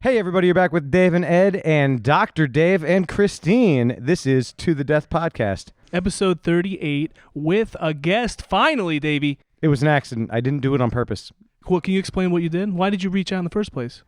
Hey, everybody, you're back with Dave and Ed and Dr. Dave and Christine. This is To the Death Podcast. Episode 38 with a guest. Finally, Davey. It was an accident. I didn't do it on purpose. Cool. Can you explain what you did? Why did you reach out in the first place?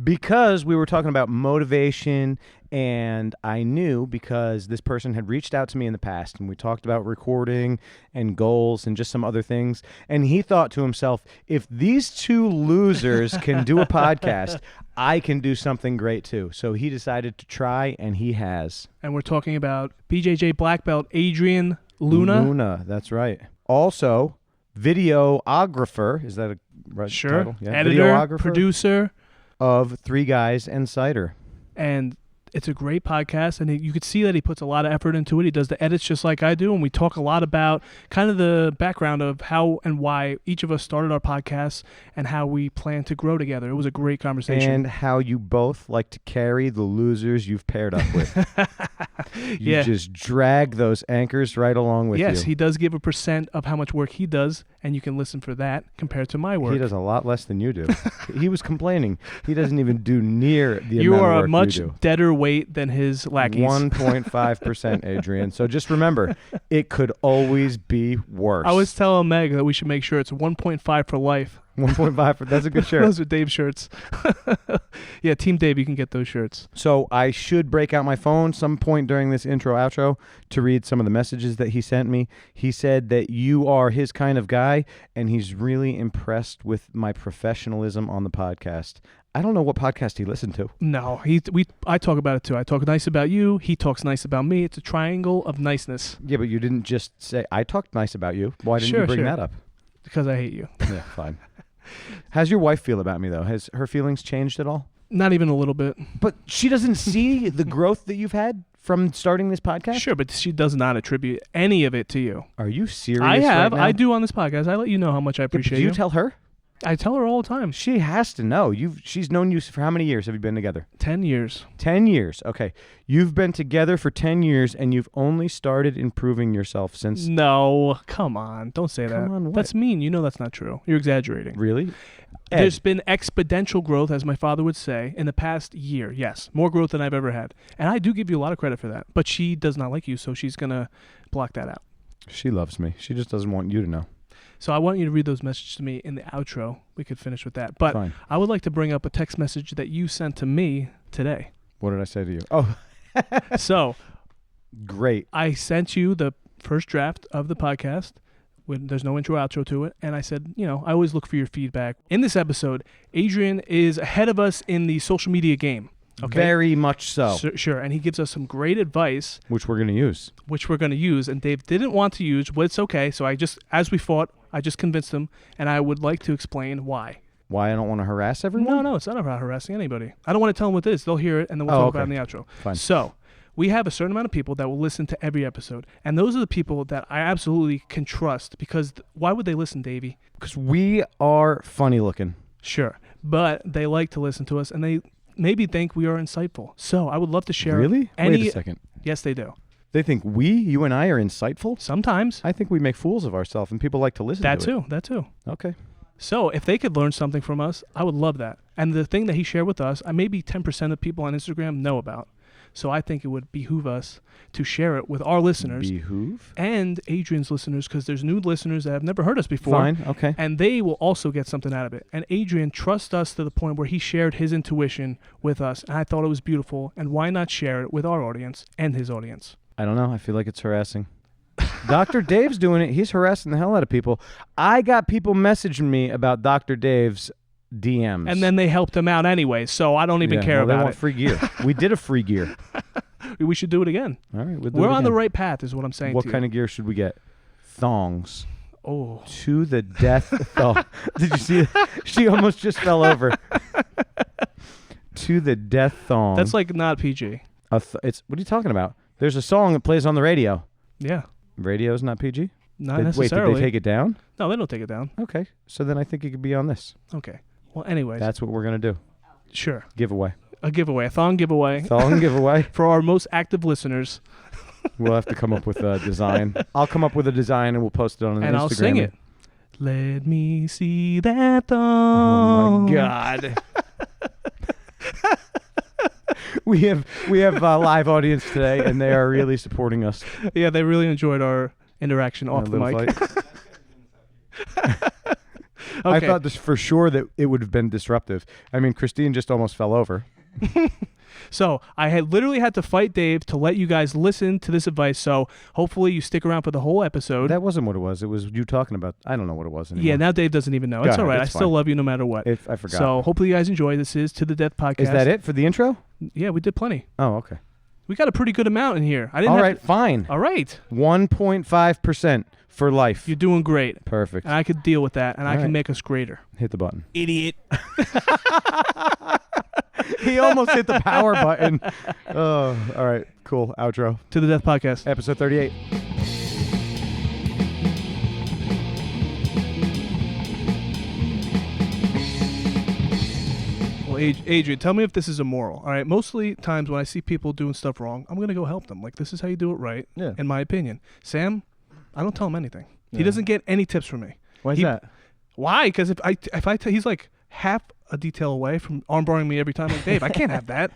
Because we were talking about motivation, and I knew because this person had reached out to me in the past, and we talked about recording and goals and just some other things, and he thought to himself, if these two losers can do a podcast, I can do something great too. So he decided to try, and he has. And we're talking about BJJ black belt Adrian Luna. Luna, that's right. Also, videographer, is that a right title? Yeah. Editor, producer of Three Guys and Cider. And it's a great podcast, and you could see that he puts a lot of effort into it. He does the edits just like I do, and we talk a lot about kind of the background of how and why each of us started our podcasts and how we plan to grow together. It was a great conversation. And how you both like to carry the losers you've paired up with. You just drag those anchors right along with you. Yes, he does give a % of how much work he does, and you can listen for that compared to my work. He does a lot less than you do. He was complaining. He doesn't even do near the amount of work you do. You are a much deader weight than his lackeys. 1.5%, Adrian. So just remember, it could always be worse. I was telling Meg that we should make sure it's 1.5 for life. 1.5. That's a good shirt. Those are Dave shirts. Yeah, Team Dave, you can get those shirts. So I should break out my phone some point during this intro outro to read some of the messages that he sent me. He said that you are his kind of guy, and he's really impressed with my professionalism on the podcast. I don't know what podcast he listened to. No, I talk about it too. I talk nice about you. He talks nice about me. It's a triangle of niceness. Yeah, but you didn't just say, I talked nice about you. Why didn't you bring that up? Because I hate you. Yeah, fine. How's your wife feel about me, though? Has her feelings changed at all? Not even a little bit. But she doesn't see the growth that you've had from starting this podcast? Sure, but she does not attribute any of it to you. Are you serious I have. right now? I do on this podcast. I let you know how much I appreciate you. Do you tell her? I tell her all the time. She has to know. She's known you for how many years have you been together? 10 years. 10 years. Okay. You've been together for 10 years, and you've only started improving yourself since... No. Come on. Don't say that. Come on, what? That's mean. You know that's not true. You're exaggerating. Really? Ed. There's been exponential growth, as my father would say, in the past year. Yes. More growth than I've ever had. And I do give you a lot of credit for that. But she does not like you, so she's going to block that out. She loves me. She just doesn't want you to know. So I want you to read those messages to me in the outro. We could finish with that. But Fine. I would like to bring up a text message that you sent to me today. What did I say to you? Oh. So. Great. I sent you the first draft of the podcast. There's no intro, outro to it. And I said, I always look for your feedback. In this episode, Adrian is ahead of us in the social media game. Okay? Very much so. Sure. And he gives us some great advice. Which we're going to use. And Dave didn't want to use, but it's okay. So as we fought, I just convinced him. And I would like to explain why. Why I don't want to harass everyone? No, it's not about harassing anybody. I don't want to tell them what it is. They'll hear it, and then we'll talk about it in the outro. Fine. So we have a certain amount of people that will listen to every episode. And those are the people that I absolutely can trust. Because why would they listen, Davey? Because we are funny looking. Sure. But they like to listen to us, and they maybe think we are insightful. So I would love to share. Really? Wait a second. Yes, they do. They think you and I are insightful? Sometimes. I think we make fools of ourselves, and people like to listen to it. That too. Okay. So if they could learn something from us, I would love that. And the thing that he shared with us, maybe 10% of people on Instagram know about. So I think it would behoove us to share it with our listeners. Behoove? And Adrian's listeners, because there's new listeners that have never heard us before. Fine, okay. And they will also get something out of it. And Adrian trusts us to the point where he shared his intuition with us. And I thought it was beautiful. And why not share it with our audience and his audience? I don't know. I feel like it's harassing. Dr. Dave's doing it. He's harassing the hell out of people. I got people messaging me about Dr. Dave's DMs. And then they helped him out anyway, so I don't even care about they want free gear. We did a free gear. We should do it again. All right, we're on the right path is what I'm saying. What kind of gear should we get? Thongs. Oh. To the death thong. Did you see that? She almost just fell over. To the death thong. That's like not PG. What are you talking about? There's a song that plays on the radio. Yeah. Radio's not PG? Not necessarily. Wait, did they take it down? No, they don't take it down. Okay. So then I think it could be on this. Okay. Well, anyways. That's what we're going to do. Sure. Giveaway. A giveaway. A thong giveaway. Thong giveaway. For our most active listeners. We'll have to come up with a design. I'll come up with a design and we'll post it on Instagram. And I'll sing it. Let me see that thong. Oh, my God. we have live audience today, and they are really supporting us. Yeah, they really enjoyed our interaction off A the little mic. fight. I Okay. thought this for sure that it would have been disruptive. I mean, Christine just almost fell over. So I had literally had to fight Dave to let you guys listen to this advice. So hopefully you stick around for the whole episode. That wasn't what it was. It was you talking about. I don't know what it was anymore. Yeah, now Dave doesn't even know. Go It's all ahead, right. it's I still fine. love you no matter what. I forgot. So hopefully you guys enjoy. This is To the Death Podcast. Is that it for the intro? Yeah, we did plenty. Oh, okay. We got a pretty good amount in here. I didn't All have right, fine. All right. 1.5% for life. You're doing great. Perfect. And I could deal with that, and I All can right. make us greater. Hit the button. Idiot. He almost hit the power button. Oh, all right. Cool. Outro. To the Death Podcast. Episode 38. Well, Adrian, tell me if this is immoral. All right. Mostly times when I see people doing stuff wrong, I'm going to go help them. Like, this is how you do it right, Yeah. in my opinion. Sam, I don't tell him anything. He Yeah. doesn't get any tips from me. Why is He- that? Why? Because if I tell, he's like half a detail away from armbarring me every time. Like, Dave, I can't have that.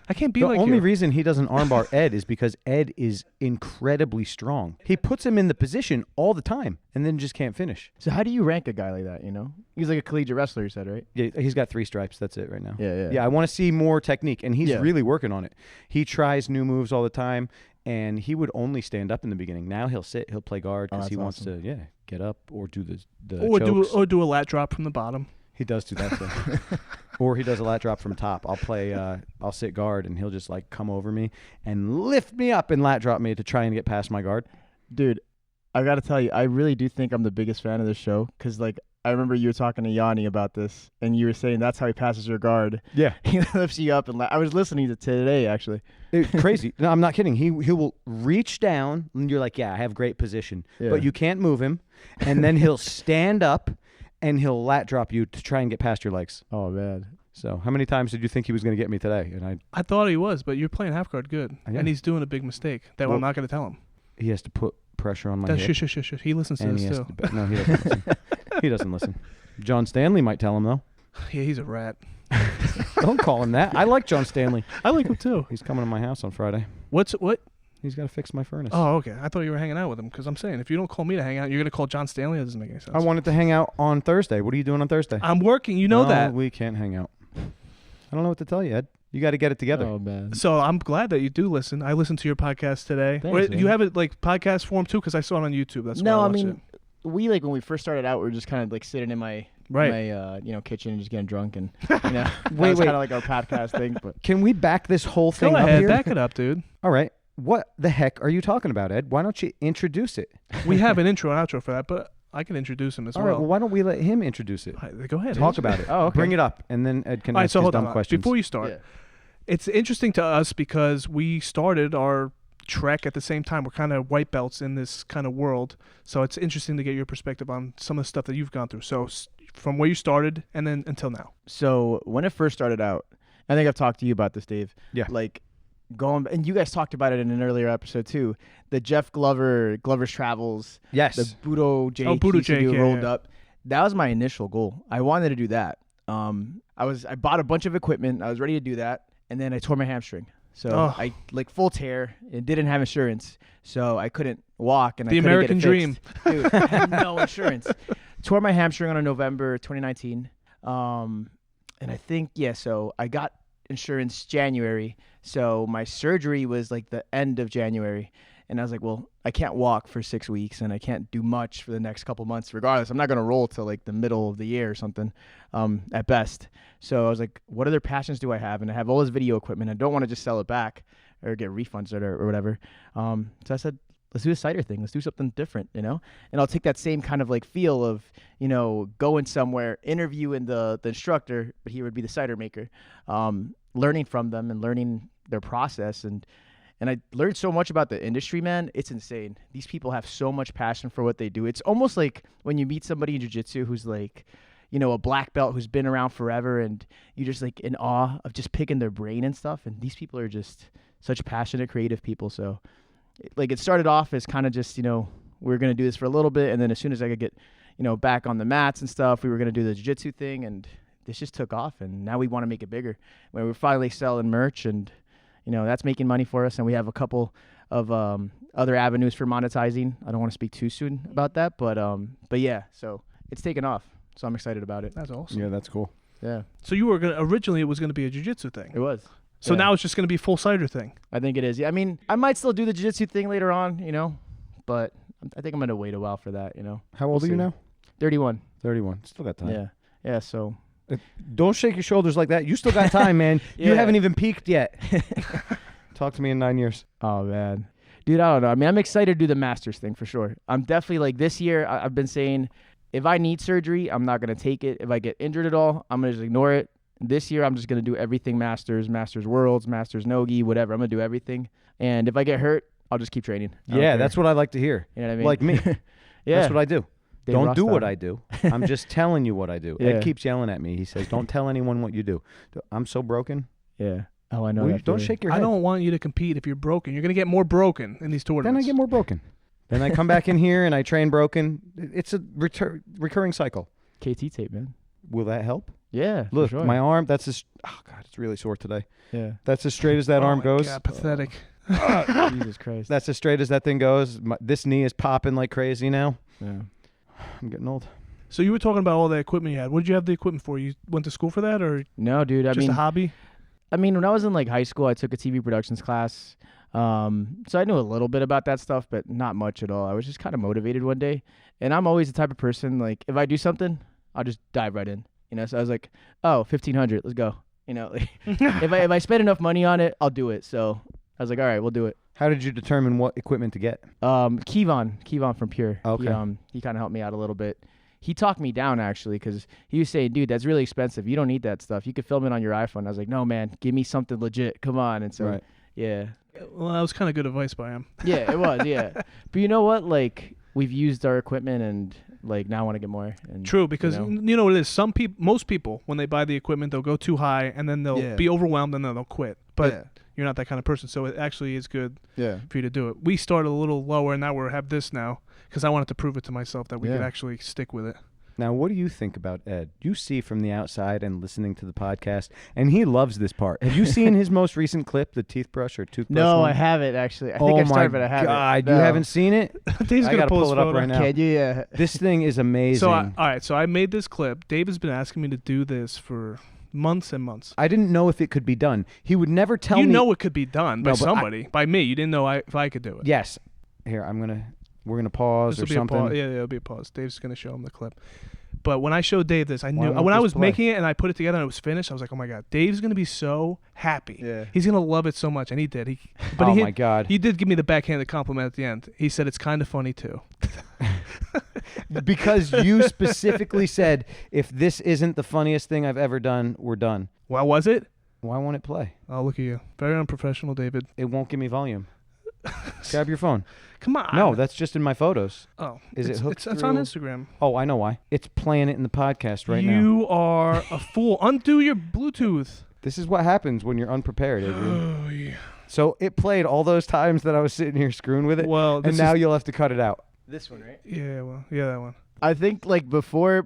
I can't be The like only you. reason he doesn't armbar Ed is because Ed is incredibly strong. He puts him in the position all the time and then just can't finish. So how do you rank a guy like that, you know? He's like a collegiate wrestler, you said, right? Yeah, he's got 3 stripes. That's it right now. Yeah. Yeah, I want to see more technique, and he's Yeah. really working on it. He tries new moves all the time, and he would only stand up in the beginning. Now he'll sit, he'll play guard because Oh, he that's wants awesome. to, get up or do the Or chokes. do a lat drop from the bottom. He does do that too. Or he does a lat drop from top. I'll sit guard, and he'll just like come over me and lift me up and lat drop me to try and get past my guard. Dude, I got to tell you, I really do think I'm the biggest fan of this show because, like, I remember you were talking to Yanni about this, and you were saying that's how he passes your guard. Yeah. He lifts you up, and I was listening to today, actually. Crazy. No, I'm not kidding. He will reach down, and you're like, yeah, I have great position. Yeah. But you can't move him. And then he'll stand up, and he'll lat drop you to try and get past your legs. Oh, man. So how many times did you think he was going to get me today? And I thought he was, but you're playing half guard good. Yeah. And he's doing a big mistake that Well, I'm not going to tell him. he has to put pressure on my That's hip. shush. He listens to And this he has too. to, no, he doesn't listen. He doesn't listen. John Stanley might tell him, though. Yeah, he's a rat. Don't call him that. I like John Stanley. I like him too. He's coming to my house on Friday. What? He's got to fix my furnace. Oh, okay. I thought you were hanging out with him because I'm saying if you don't call me to hang out, you're going to call John Stanley. That doesn't make any sense. I wanted to hang out on Thursday. What are you doing on Thursday? I'm working. You know No, that. we can't hang out. I don't know what to tell you, Ed. You got to get it together. Oh, man. So I'm glad that you do listen. I listened to your podcast today. Thanks, You man. have it like podcast form too because I saw it on YouTube. That's No, why I I watched mean, we, like, when we first started out, we were just kind of, like, sitting in my kitchen and just getting drunk and, that was kind of like our podcast thing. But Can we back this whole it. thing Go up ahead, here? back it up, dude. All right. What the heck are you talking about, Ed? Why don't you introduce it? We have an intro and outro for that, but I can introduce him as All well. right. Well, why don't we let him introduce it? All right, go ahead. Talk answer. about it. Oh, okay. Bring it up, and then Ed can All right, ask so his hold dumb on. questions. Before you start, Yeah. it's interesting to us because we started our trek at the same time. We're kind of white belts in this kind of world, so it's interesting to get your perspective on some of the stuff that you've gone through. So from where you started and then until now. So when it first started out, I think I've talked to you about this, Dave. Yeah. Like going, and you guys talked about it in an earlier episode too. The Jeff Glover's Travels, Yes. the Budo Jake, Budo he used to Jake, do yeah, rolled yeah. up. That was my initial goal. I wanted to do that. I bought a bunch of equipment. I was ready to do that, and then I tore my hamstring. So Oh. I like full tear and didn't have insurance, so I couldn't walk. And The I couldn't American get it dream. fixed. Dude, I had no insurance. Tore my hamstring on November 2019. And I think, so I got insurance January. So my surgery was like the end of January. And I was like, well, I can't walk for 6 weeks and I can't do much for the next couple months regardless. I'm not going to roll till like the middle of the year or something at best. So I was like, what other passions do I have? And I have all this video equipment. I don't want to just sell it back or get refunds or whatever. So I said, let's do a cider thing. Let's do something different, And I'll take that same kind of like feel of, going somewhere, interviewing the instructor, but he would be the cider maker, learning from them and learning their process. And I learned so much about the industry, man. It's insane. These people have so much passion for what they do. It's almost like when you meet somebody in jiu-jitsu who's like, a black belt who's been around forever and you're just like in awe of just picking their brain and stuff. And these people are just such passionate, creative people. So like it started off as kind of just, we were going to do this for a little bit. And then as soon as I could get, back on the mats and stuff, we were going to do the jiu-jitsu thing. And this just took off. And now we want to make it bigger. When we're finally selling merch and that's making money for us, and we have a couple of other avenues for monetizing. I don't want to speak too soon about that, but yeah, so it's taken off, so I'm excited about it. That's awesome. Yeah, that's cool. Yeah, So you were originally it was gonna be a jiu-jitsu thing. it was. So Yeah. now it's just gonna be a full cider thing. I think it is. Yeah, I mean, I might still do the jiu-jitsu thing later on, but I think I'm gonna wait a while for that. How old We'll are you see. now? 31. 31. Still got time. Yeah, yeah. So Don't shake your shoulders like that. You still got time, man. You Yeah. haven't even peaked yet. Talk to me in 9 years. Oh man, dude, I don't know. I mean, I'm excited to do the Masters thing for sure. I'm definitely like this year. I've been saying, if I need surgery, I'm not gonna take it. If I get injured at all, I'm gonna just ignore it. This year, I'm just gonna do everything Masters, Masters Worlds, Masters Nogi, whatever. I'm gonna do everything. And if I get hurt, I'll just keep training. I don't Yeah, care. that's what I like to hear. You know what I mean. Like me. Yeah, That's what I do. Dave Don't Ross do what style. I do. I'm just telling you what I do. Yeah. Ed keeps yelling at me. He says, don't tell anyone what you do. I'm so broken. Yeah. Oh, I know. Will you- that don't feeling. shake your I head. don't want you to compete if you're broken. You're gonna get more broken in these Then tournaments. I get more broken. Then I come back in here and I train broken. It's a recurring cycle. KT tape, man. Will that help? Yeah. for Look, sure. my arm, that's as, oh God, it's really sore today. Yeah. That's as straight as that Oh arm my goes. God, pathetic. Jesus Christ. That's as straight as that thing goes. This knee is popping like crazy now. Yeah. I'm getting old. So you were talking about all the equipment you had. What did you have the equipment for? You went to school for that, or No, dude. just a hobby? I mean, when I was in like high school, I took a TV productions class. So I knew a little bit about that stuff, but not much at all. I was just kind of motivated one day, and I'm always the type of person, like, if I do something, I'll just dive right in. So I was like, oh, 1,500, let's go. Like, if I spend enough money on it, I'll do it. So I was like, all right, we'll do it. How did you determine what equipment to get? Kevon from Pure. Okay. He kind of helped me out a little bit. He talked me down actually, because he was saying, dude, that's really expensive. You don't need that stuff. You could film it on your iPhone. I was like, no, man, give me something legit. Come on. And so, Right. yeah. Well, that was kind of good advice by him. Yeah, it was, yeah. But you know what? Like, we've used our equipment, and like now I want to get more. And, True, because you know. you know what it is. Most people, when they buy the equipment, they'll go too high, and then they'll Yeah. be overwhelmed, and then they'll quit. But Yeah. you're not that kind of person, so it actually is good Yeah. for you to do it. We started a little lower, and now we have this now, because I wanted to prove it to myself that we could Yeah. actually stick with it. Now, what do you think about Ed? You see from the outside and listening to the podcast, and he loves this part. Have you seen his most recent clip, the teeth brush or toothbrush? No, one? I haven't actually. I Oh think I've my started, but I haven't. God, No. you haven't seen it? Dave's I gonna gotta pull pull his it up photo. right now. Can you? Yeah. This thing is amazing. So, all right, so I made this clip. Dave has been asking me to do this for months and months. I didn't know if it could be done. He would never tell You me. know it could be done by No, but somebody, by me. You didn't know if I could do it. Yes. Here, we're gonna pause This or will be something. a pause. Yeah, it'll be a pause. Dave's gonna show him the clip. But when I showed Dave this, I Why knew won't when I this was play? making it and I put it together and it was finished. I was like, oh my god, Dave's gonna be so happy. Yeah. He's gonna love it so much, and he did. Oh he my God. he did give me the backhanded compliment at the end. He said it's kind of funny too. Because you specifically said, if this isn't the funniest thing I've ever done, we're done. Well, was it? Why won't it play? Oh, look at you, very unprofessional, David. It won't give me volume. Grab your phone. Come on. No, that's just in my photos. Oh, Is it hooked It's on through- Instagram. Oh, I know why. It's playing it in the podcast right now. You are a fool. Undo your Bluetooth. This is what happens when you're unprepared, Adrian. Oh yeah. So it played all those times that I was sitting here screwing with it, Well, and this now is, you'll have to cut it out. This one, right? yeah, well, yeah, that one. I think like before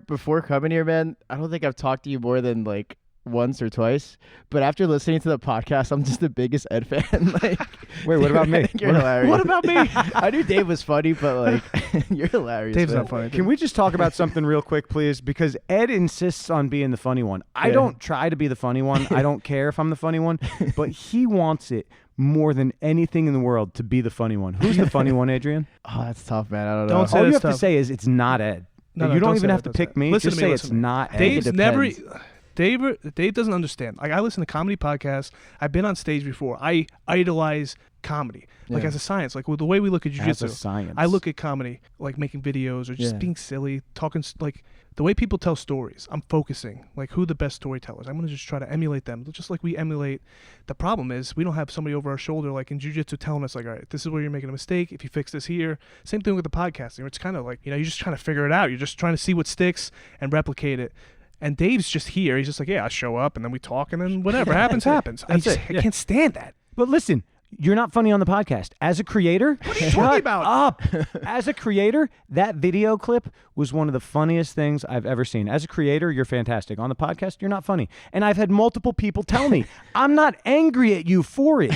coming here, man, I don't think I've talked to you more than like once or twice. But after listening to the podcast, I'm just the biggest Ed fan. Like, Wait, what about me? I think you're hilarious. What about me? I knew Dave was funny, but like you're hilarious. Dave's man. not funny. Can we just talk about something real quick, please? Because Ed insists on being the funny one. I Yeah. don't try to be the funny one. I don't care if I'm the funny one, but he wants it more than anything in the world to be the funny one. Who's the funny one, Adrian? Oh, that's tough, man. I don't know. Don't say All you that's have to tough. say is it's not Ed. No, You don't say even that, have to don't say pick that. me. Listen Just to me, say listen it's to me. not Ed. Dave's It never. depends. Dave doesn't understand. Like, I listen to comedy podcasts. I've been on stage before. I idolize comedy, like Yeah. as a science. Like with the way we look at As jiu-jitsu, a science. I look at comedy like making videos or just Yeah. being silly, talking like the way people tell stories. I'm focusing like who the best storytellers. I'm gonna just try to emulate them, just like we emulate. The problem is we don't have somebody over our shoulder like in jiu-jitsu telling us like, all right, this is where you're making a mistake. If you fix this here, same thing with the podcasting. It's kind of like you're just trying to figure it out. You're just trying to see what sticks and replicate it. And Dave's just here. He's just like, yeah, I show up and then we talk and then whatever happens, happens. That's it. I can't stand that. But listen, You're not funny on the podcast. As a creator, What are you talking about? up. As a creator, that video clip was one of the funniest things I've ever seen. As a creator, you're fantastic. On the podcast, you're not funny. And I've had multiple people tell me, I'm not angry at you for it.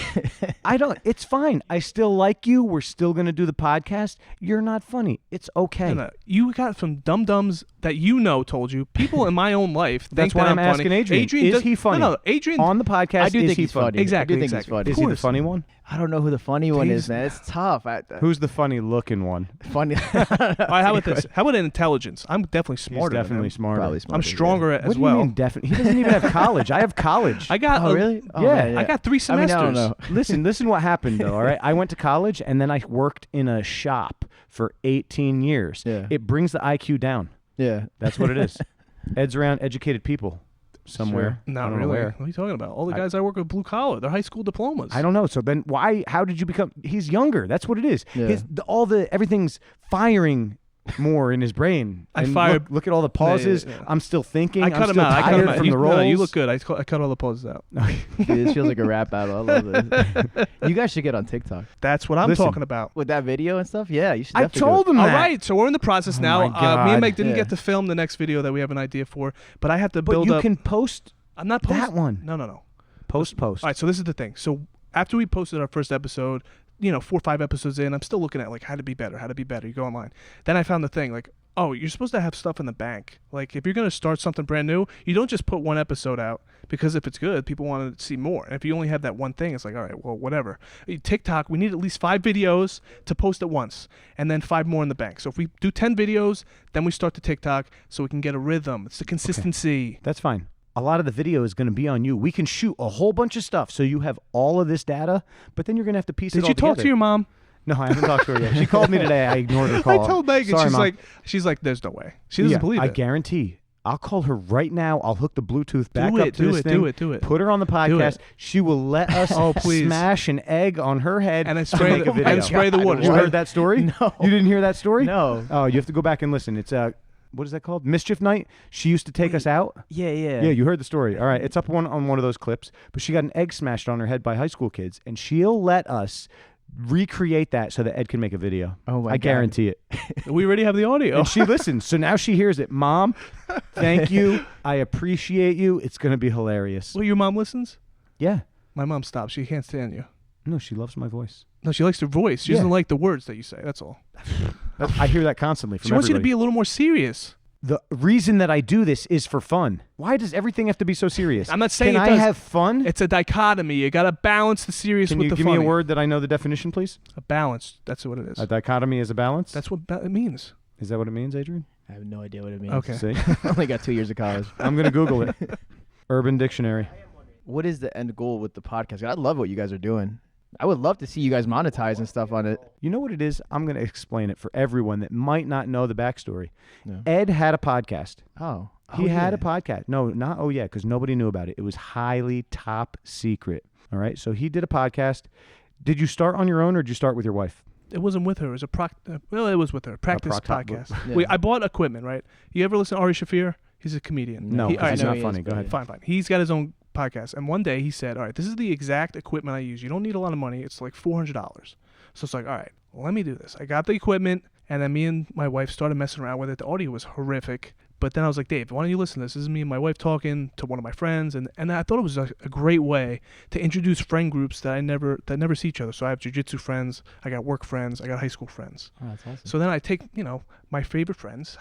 It's fine. I still like you. We're still going to do the podcast. You're not funny. It's okay. No. You got some dum-dums that told you. People in my own life think That's why that I'm funny. asking Adrian. Is he funny? No, Adrian. On the podcast, I do is think he he's funny? funny. Exactly, I do think exactly. he's funny. Is he the funny one? I don't know who the funny one He's- is, man. It's tough. Who's the funny looking one? funny? All right, how about this? How about intelligence? I'm definitely He's smarter. than definitely him. smarter. Probably smarter. I'm stronger What as do you well. mean definitely? He doesn't even have college. I have college. I got. Oh, really? Oh, Yeah. man, I got 3 I mean, semesters. I don't know. Listen what happened though, all right? I went to college and then I worked in a shop for 18 years. Yeah. It brings the IQ down. Yeah. That's what it is. Ed's around educated people somewhere. I Not don't know really. where. What are you talking about? All the guys I work with blue collar. They're high school diplomas. I don't know. So then how did you become he's younger. That's what it is. Yeah. Everything's firing more in his brain. I And fired- look at all the pauses. Yeah. I'm still thinking. I cut I'm him still out. I cut tired him out. from You, the no, roles. you look good. I cut all the poses out. Dude, this feels like a rap battle. I love this. You guys should get on TikTok That's what I'm Listen. talking about. with that video and stuff. Yeah, you should. I definitely do told it. him All that. right, so we're in the process Oh now. my God. Me and Meg didn't Yeah. get to film the next video that we have an idea for, but I have to But build you up. can post I'm not that one. No. Post. All right, so this is the thing. So after we posted our first episode, 4 or 5 episodes in, I'm still looking at like how to be better. You go online. Then I found the thing like, oh, you're supposed to have stuff in the bank. Like if you're gonna start something brand new, you don't just put one episode out because if it's good, people want to see more. And if you only have that one thing, it's like, all right, well, whatever. TikTok, we need at least 5 videos to post at once, and then 5 more in the bank. So if we do 10 videos, then we start the TikTok so we can get a rhythm. It's the consistency. That's fine. A lot of the video is going to be on you. We can shoot a whole bunch of stuff so you have all of this data, but then you're going to have to piece it Did all you talk together. to your mom? No, I haven't talked to her yet. She called me today. I ignored her call. I told Megan. Sorry, She's Mom. like, there's no way. She doesn't believe I it. guarantee. I'll call her right now. I'll hook the Bluetooth back Do up it, to do this it, thing. do it. Put her on the podcast. it. She will let us Oh, please. smash an egg on her head And I to spray make the- a video. and spray the water. You Spray- heard that story? No. You didn't hear that story? No. Oh, you have to go back and listen. It's what is that called? Mischief Night. She used to take us out. Yeah. Yeah, you heard the story. All right, it's up on one of those clips. But she got an egg smashed on her head by high school kids, and she'll let us recreate that so that Ed can make a video. Oh my I God. guarantee it. We already have the audio. And she listens, so now she hears it. Mom, thank you. I appreciate you. It's gonna be hilarious. Well, your mom listens? Yeah. My mom stops. She can't stand you. No, she loves my voice. No, she likes your voice. She Yeah. doesn't like the words that you say. That's all. I hear that constantly from She wants you to everybody. be a little more serious. The reason that I do this is for fun. Why does everything have to be so serious? I'm not saying Can it I does. have fun? It's a dichotomy. You got to balance the serious Can with you the give funny. me a word that I know the definition, please? A balance. That's what it is. A dichotomy is a balance? That's what it means. Is that what it means, Adrian? I have no idea what it means. Okay. See? I only got 2 years of college. I'm going to Google it. Urban Dictionary. What is the end goal with the podcast? I love what you guys are doing. I would love to see you guys monetize and stuff on it. You know what it is? I'm going to explain it for everyone that might not know the backstory. No. Ed had a podcast. Oh. He had a podcast. No, not because nobody knew about it. It was highly top secret. All right. So he did a podcast. Did you start on your own or did you start with your wife? It wasn't with her. It was it was with her. Practice procto- podcast. Yeah. I bought equipment, right? You ever listen to Ari Shafir? He's a comedian. No, He- 'cause all right, he's I know not he funny. is, Go but ahead. Fine. He's got his own podcast. And one day he said, all right, this is the exact equipment I use. You don't need a lot of money. It's like $400. So it's like, all right, well, let me do this. I got the equipment, and then me and my wife started messing around with it. The audio was horrific. But then I was like, Dave, why don't you listen to this? This is me and my wife talking to one of my friends. And I thought it was a great way to introduce friend groups that never see each other. So I have jiu-jitsu friends. I got work friends. I got high school friends. Oh, that's awesome. So then I take, my favorite friends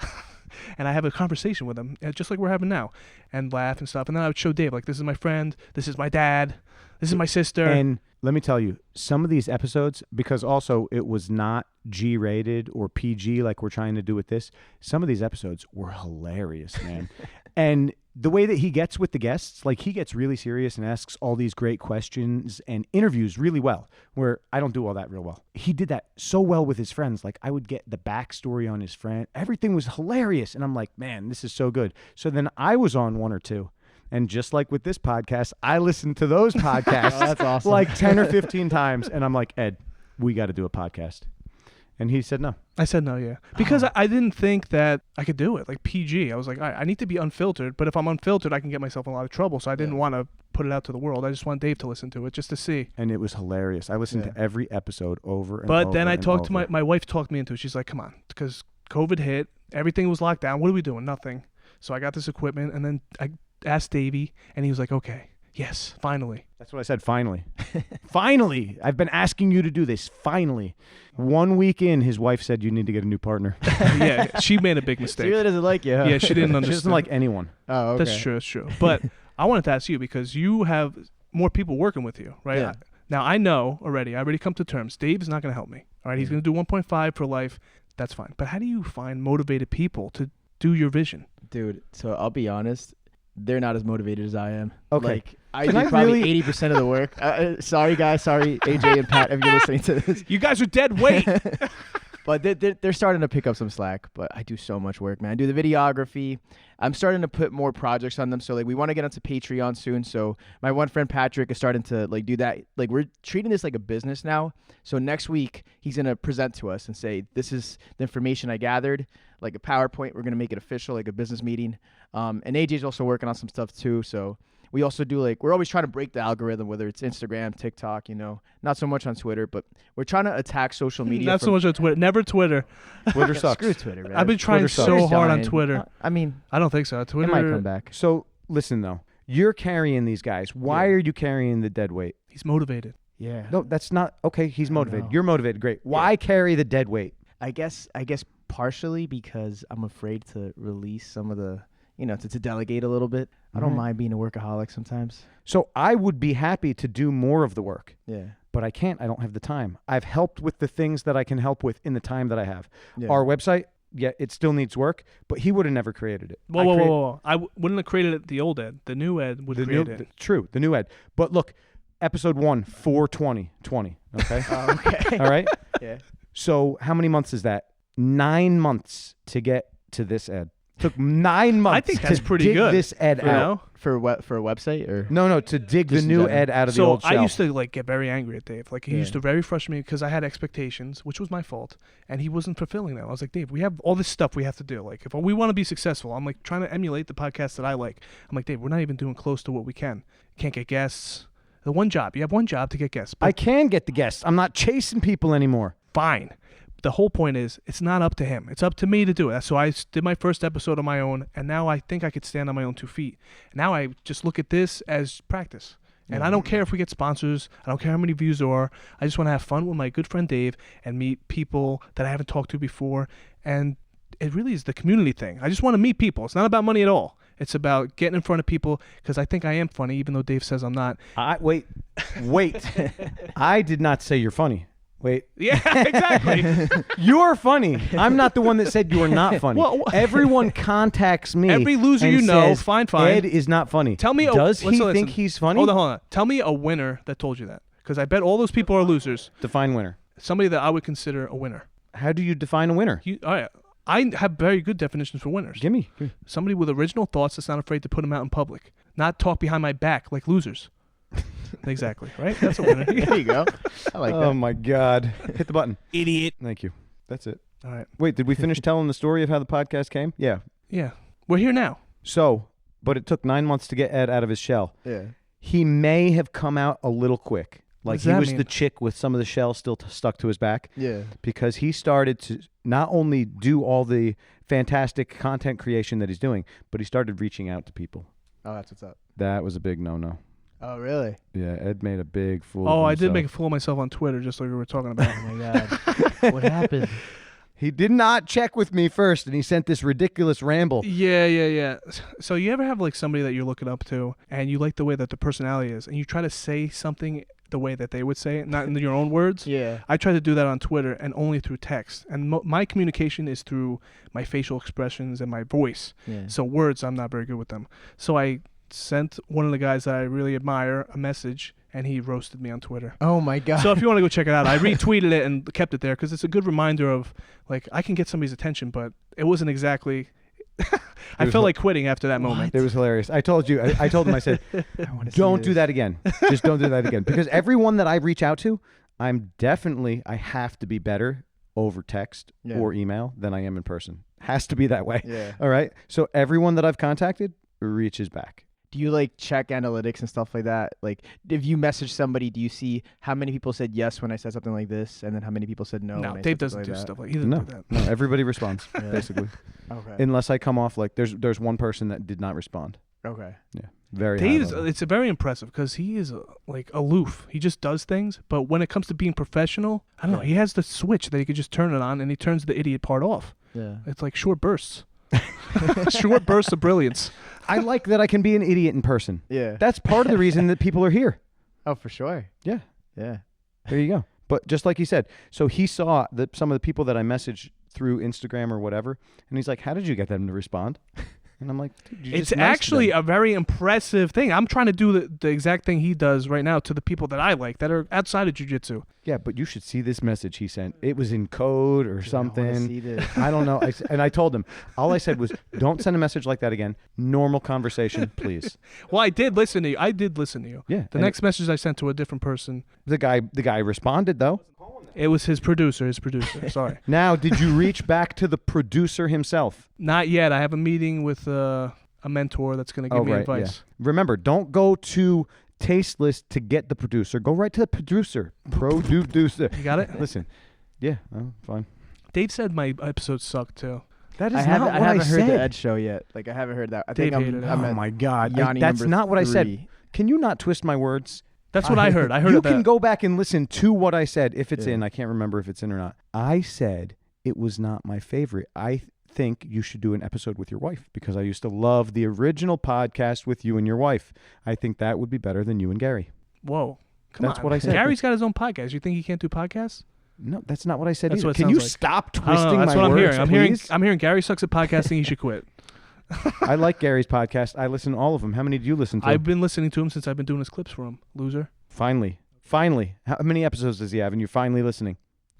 and I have a conversation with them, just like we're having now, and laugh and stuff. And then I would show Dave, like, this is my friend, this is my dad, this is my sister. And let me tell you, some of these episodes, because also it was not G-rated or PG like we're trying to do with this, some of these episodes were hilarious, man. And the way that he gets with the guests, like he gets really serious and asks all these great questions and interviews really well, where I don't do all that real well. He did that so well with his friends. Like I would get the backstory on his friend. Everything was hilarious. And I'm like, man, this is so good. So then I was on one or two. And just like with this podcast, I listened to those podcasts Oh, that's awesome. like 10 or 15 times. And I'm like, Ed, we got to do a podcast. And he said no. I said no, yeah. Because I didn't think that I could do it. Like PG, I was like, I need to be unfiltered. But if I'm unfiltered, I can get myself in a lot of trouble. So I didn't want to put it out to the world. I just want Dave to listen to it just to see. And it was hilarious. I listened to every episode over and But over then I and talked to over. my wife talked me into it. She's like, come on, because COVID hit, everything was locked down. What are we doing? Nothing. So I got this equipment, and then I asked Davey, and he was like, okay, yes, finally. That's what I said, finally. Finally. I've been asking you to do this. Finally. 1 week in, his wife said you need to get a new partner. Yeah, she made a big She mistake. really doesn't like you, huh? Yeah, she didn't She understand. doesn't like anyone. Oh, okay. That's true. That's true. But I wanted to ask you because you have more people working with you, right? Yeah. Now I know already. I already come to terms. Dave's not going to help me. All right, he's going to do 1.5 for life. That's fine. But how do you find motivated people to do your vision? Dude, so I'll be honest, they're not as motivated as I am. Okay. Like, I Can do I probably really- 80% of the work. Sorry, guys. Sorry, AJ and Pat, if you're listening to this. You guys are dead weight. But they're starting to pick up some slack. But I do so much work, man. I do the videography. I'm starting to put more projects on them. So, like, we want to get onto Patreon soon. So my one friend Patrick is starting to, like, do that. Like, we're treating this like a business now. So next week, he's going to present to us and say, this is the information I gathered. Like a PowerPoint, we're going to make it official, like a business meeting. And AJ's also working on some stuff, too. So we also do, like, we're always trying to break the algorithm, whether it's Instagram, TikTok, you know, not so much on Twitter, but we're trying to attack social media. Not so much on Twitter. Never Twitter. Twitter sucks. Screw Twitter, man. I've been trying Twitter sucks. so Twitter's hard on dying. Twitter. I mean, I don't think so. Twitter it might come back. So, listen, though. You're carrying these guys. Why Yeah. are you carrying the dead weight? He's motivated. Yeah. No, that's not... Okay, he's motivated. know. You're motivated. Great. Why carry the dead weight? I guess partially because I'm afraid to release some of the, you know, to delegate a little bit. I don't Mhm. mind being a workaholic sometimes. So I would be happy to do more of the work, Yeah. but I can't. I don't have the time. I've helped with the things that I can help with in the time that I have. Yeah. Our website, yeah, it still needs work, but he would have never created it. Whoa, I whoa, create- whoa, whoa. I wouldn't have created it the old Ed. The new Ed would The create new, it. true, the new Ed. But look, episode 1, 4/20/20. Okay, Oh, okay. all right. Yeah. So how many months is that? 9 months to get to this Ed. Took 9 months. think that's to pretty dig good, this Ed You out. know? For a website or No, to dig the Just in new general. Ed out of the So old I shelf. used to like get very angry at Dave. Like he used Yeah. to very frustrate me because I had expectations, which was my fault, and he wasn't fulfilling them. I was like, Dave, we have all this stuff we have to do. Like if we want to be successful, I'm like trying to emulate the podcast that I like. I'm like, Dave, we're not even doing close to what we can. Can't get guests. The one job you have one job to get guests. But I can get the guests. I'm not chasing people anymore. fine. The whole point is it's not up to him. It's up to me to do it. So I did my first episode on my own, and now I think I could stand on my own 2 feet. Now I just look at this as practice. And I don't care if we get sponsors. I don't care how many views there are. I just want to have fun with my good friend Dave and meet people that I haven't talked to before. And it really is the community thing. I just want to meet people. It's not about money at all. It's about getting in front of people because I think I am funny, even though Dave says I'm not. Wait. I did not say you're funny. Wait. Yeah, exactly. You're funny. I'm not the one that said you are not funny. Well, Everyone contacts me. Every loser and you know, says, fine. Ed is not funny. Tell me, does he listen. think he's funny? Hold on. Tell me a winner that told you that, because I bet all those people are losers. Define winner. Somebody that I would consider a winner. How do you define a winner? All right. I have very good definitions for winners. Give me. Somebody with original thoughts that's not afraid to put them out in public, not talk behind my back like losers. Exactly, right? That's a winner. there you go. I like Oh that. my God! Hit the button. Idiot. Thank you. That's it. All right. Wait, did we finish telling the story of how the podcast came? Yeah. Yeah. We're here now. So, but it took 9 months to get Ed out of his shell. Yeah. He may have come out a little quick. What Like does he that was mean? the chick with some of the shell still stuck to his back. Yeah. Because he started to not only do all the fantastic content creation that he's doing, but he started reaching out to people. Oh, that's what's up. That was a big no-no. Oh, really? Yeah, Ed made a big fool Oh, of I did himself. make a fool of myself on Twitter, just like we were talking about. Oh, my God. What happened? He did not check with me first, and he sent this ridiculous ramble. Yeah. So you ever have like somebody that you're looking up to, and you like the way that the personality is, and you try to say something the way that they would say it, not in your own words? Yeah. I try to do that on Twitter and only through text. And my communication is through my facial expressions and my voice. Yeah. So words, I'm not very good with them. So I sent one of the guys that I really admire a message, and he roasted me on Twitter. Oh, my God. So if you want to go check it out, I retweeted it and kept it there because it's a good reminder of, like, I can get somebody's attention, but it wasn't exactly... I was felt hil- like quitting after that moment. It was hilarious. I told you. I told him, I said, I wanna see don't do this. that again. Just don't do that again. Because everyone that I reach out to, I have to be better over text Yeah. or email than I am in person. Has to be that way. Yeah. All right. So everyone that I've contacted reaches back. Do you like check analytics and stuff like that? Like, if you message somebody, do you see how many people said yes when I said something like this, and then how many people said no? No, when I Dave said doesn't something do like stuff like he doesn't No, do that. no, everybody responds Yeah. basically, that? Okay. unless I come off like there's one person that did not respond. Okay. Yeah, very. high Dave's level. it's very impressive because he is like aloof. He just does things, but when it comes to being professional, I don't know. Yeah. He has the switch that he could just turn it on, and he turns the idiot part off. Yeah. It's like short bursts, short bursts of brilliance. I like that I can be an idiot in person. Yeah. That's part of the reason that people are here. Oh, for sure. Yeah. Yeah. There you go. But just like you said, so he saw that some of the people that I messaged through Instagram or whatever, and he's like, "How did you get them to respond?" And I'm like, "Dude, you're It's just nice to actually them." a very impressive thing. I'm trying to do the exact thing he does right now to the people that I like that are outside of jiu-jitsu. Yeah, but you should see this message he sent. It was in code or I wanna something. see this. I don't know. And I told him, all I said was, "Don't send a message like that again. Normal conversation, please." Well, I did listen to you. Yeah. The and next message I sent to a different person, the guy responded though. it was his producer. Sorry. Now, did you reach back to the producer himself? Not yet. I have a meeting with a mentor that's going to give me advice. Yeah. Remember, don't go to Tasteless to get the producer. Go right to the producer. Producer. You got it? Listen. Yeah, fine. Dave said my episodes suck too. That is I not haven't, what I haven't heard said. the Ed show yet. Like, I haven't heard that. I Dave think hated it. I'm Oh at my God. Yanni That's number not what I said. 3. Can you not twist my words? That's what I heard. I heard you of that. can go back and listen to what I said if it's Yeah. in. I can't remember if it's in or not. I said it was not my favorite. I think you should do an episode with your wife because I used to love the original podcast with you and your wife. I think that would be better than you and Gary. Whoa. Come That's on. what I said. Gary's got his own podcast. You think he can't do podcasts? No, that's not what I said That's either. what it Can you sounds like. stop I don't know. twisting That's my what I'm words, hearing. please? I'm hearing Gary sucks at podcasting. He should quit. I like Gary's podcast. I listen to all of them. How many do you listen to? I've been listening to him since I've been doing his clips for him. Loser. Finally. How many episodes does he have? And you're finally listening.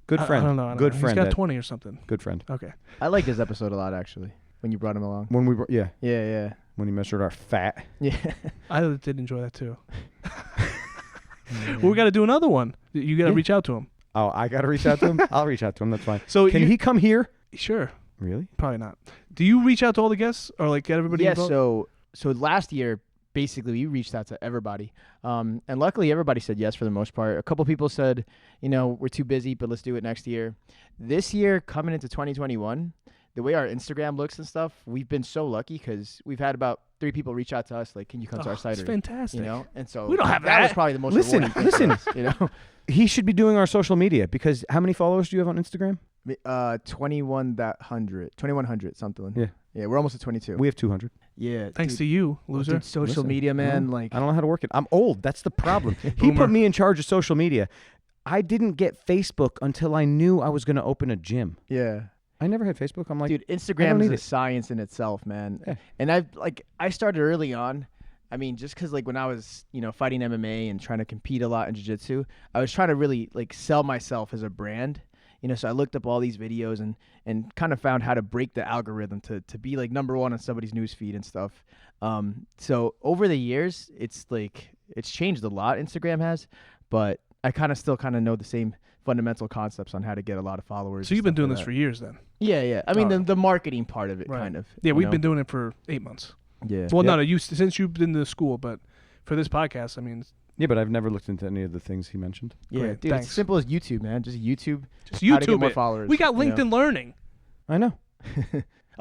Good friend. I don't know. Good friend. He's got Ed. 20 or something. Good friend. Okay. I like this episode a lot, actually, when you brought him along. When we Yeah, yeah. when he measured our fat. Yeah. I did enjoy that too. Well, we got to do another one. You got to Yeah. reach out to him. Oh, I got to reach out to him? I'll reach out to him. That's fine. So Can he come here? Sure. Really? Probably not. Do you reach out to all the guests or like get everybody Yeah, involved? so last year, basically, we reached out to everybody. And luckily, everybody said yes for the most part. A couple people said, we're too busy, but let's do it next year. This year, coming into 2021, the way our Instagram looks and stuff, we've been so lucky because we've had about 3 people reach out to us, like, can you come to our It's Cider? fantastic. And so We don't have that. Was that. probably the most Listen, rewarding thing for us, He should be doing our social media because how many followers do you have on Instagram? 2100 something. Yeah. Yeah, we're almost at 22. We have 200. Yeah. Thanks dude, to you, loser. dude, social Listen, media, man. no, Like, I don't know how to work it. I'm old. That's the problem. He Boomer. put me in charge of social media. I didn't get Facebook until I knew I was going to open a gym. yeah. I never had Facebook. I'm like, Dude, I Instagram don't is need a it. science in itself, man. Yeah. And I started early on. I mean, just because when I was, fighting MMA and trying to compete a lot in jiu-jitsu, I was trying to really sell myself as a brand. So I looked up all these videos and kind of found how to break the algorithm to be number one on somebody's newsfeed and stuff. So over the years, it's changed a lot. Instagram has, but I still know the same fundamental concepts on how to get a lot of followers. So and you've been stuff doing like this that. for years then? Yeah. I mean, Oh. the marketing part of it, Right. kind of. Yeah, you we've know? been doing it for 8 months. Yeah. Well, Yep. no, since you've been to school, but for this podcast, I mean, yeah, but I've never looked into any of the things he mentioned. Yeah, Great, dude, thanks. it's simple as YouTube, man. Just YouTube. just How to get YouTube more it. followers. We got you know? LinkedIn Learning. I know.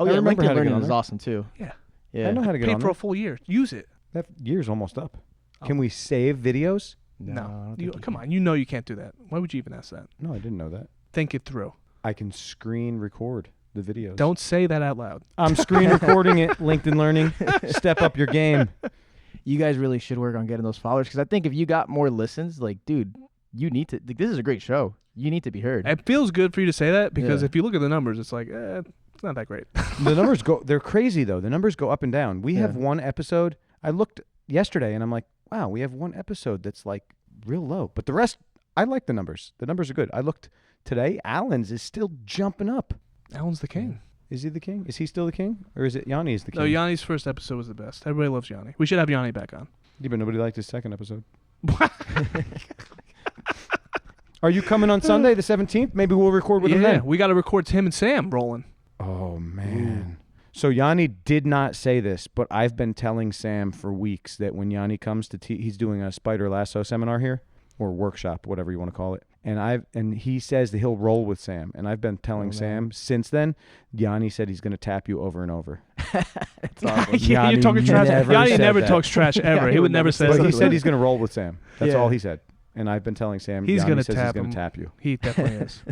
Oh I yeah, remember LinkedIn how to get Learning on is there. awesome too. Yeah. Yeah. I know how to get Paid on for there. a full year. Use it. That year's almost up. Oh. Can we save videos? No, I don't You, think come on. You can't do that. Why would you even ask that? No, I didn't know that. Think it through. I can screen record the videos. Don't say that out loud. I'm screen recording it. LinkedIn Learning. Step up your game. You guys really should work on getting those followers because I think if you got more listens, dude, you need to. This is a great show. You need to be heard. It feels good for you to say that because Yeah. if you look at the numbers, it's like, it's not that great. The numbers they're crazy though. The numbers go up and down. We have Yeah. one episode. I looked yesterday and I'm like, wow, we have one episode that's real low. But the rest, I like the numbers. The numbers are good. I looked today. Alan's is still jumping up. Alan's the king. Is he the king? Is he still the king? Or is it Yanni is the king? No, Yanni's first episode was the best. Everybody loves Yanni. We should have Yanni back on. Yeah, but nobody liked his second episode. Are you coming on Sunday the 17th? Maybe we'll record with him Yeah, then. we got to record Tim and Sam rolling. Oh, man. So Yanni did not say this, but I've been telling Sam for weeks that when Yanni comes to he's doing a spider lasso seminar here, or workshop, whatever you want to call it. And he says that he'll roll with Sam. And I've been telling Sam since then. Yanni said he's going to tap you over and over. It's awesome. Yeah, you're talking trash. Yanni never that. talks trash ever. He would never say But that. he said he's going to roll with Sam. That's Yeah. all he said. And I've been telling Sam He's Yanni gonna says tap he's going him. to tap you. He definitely is.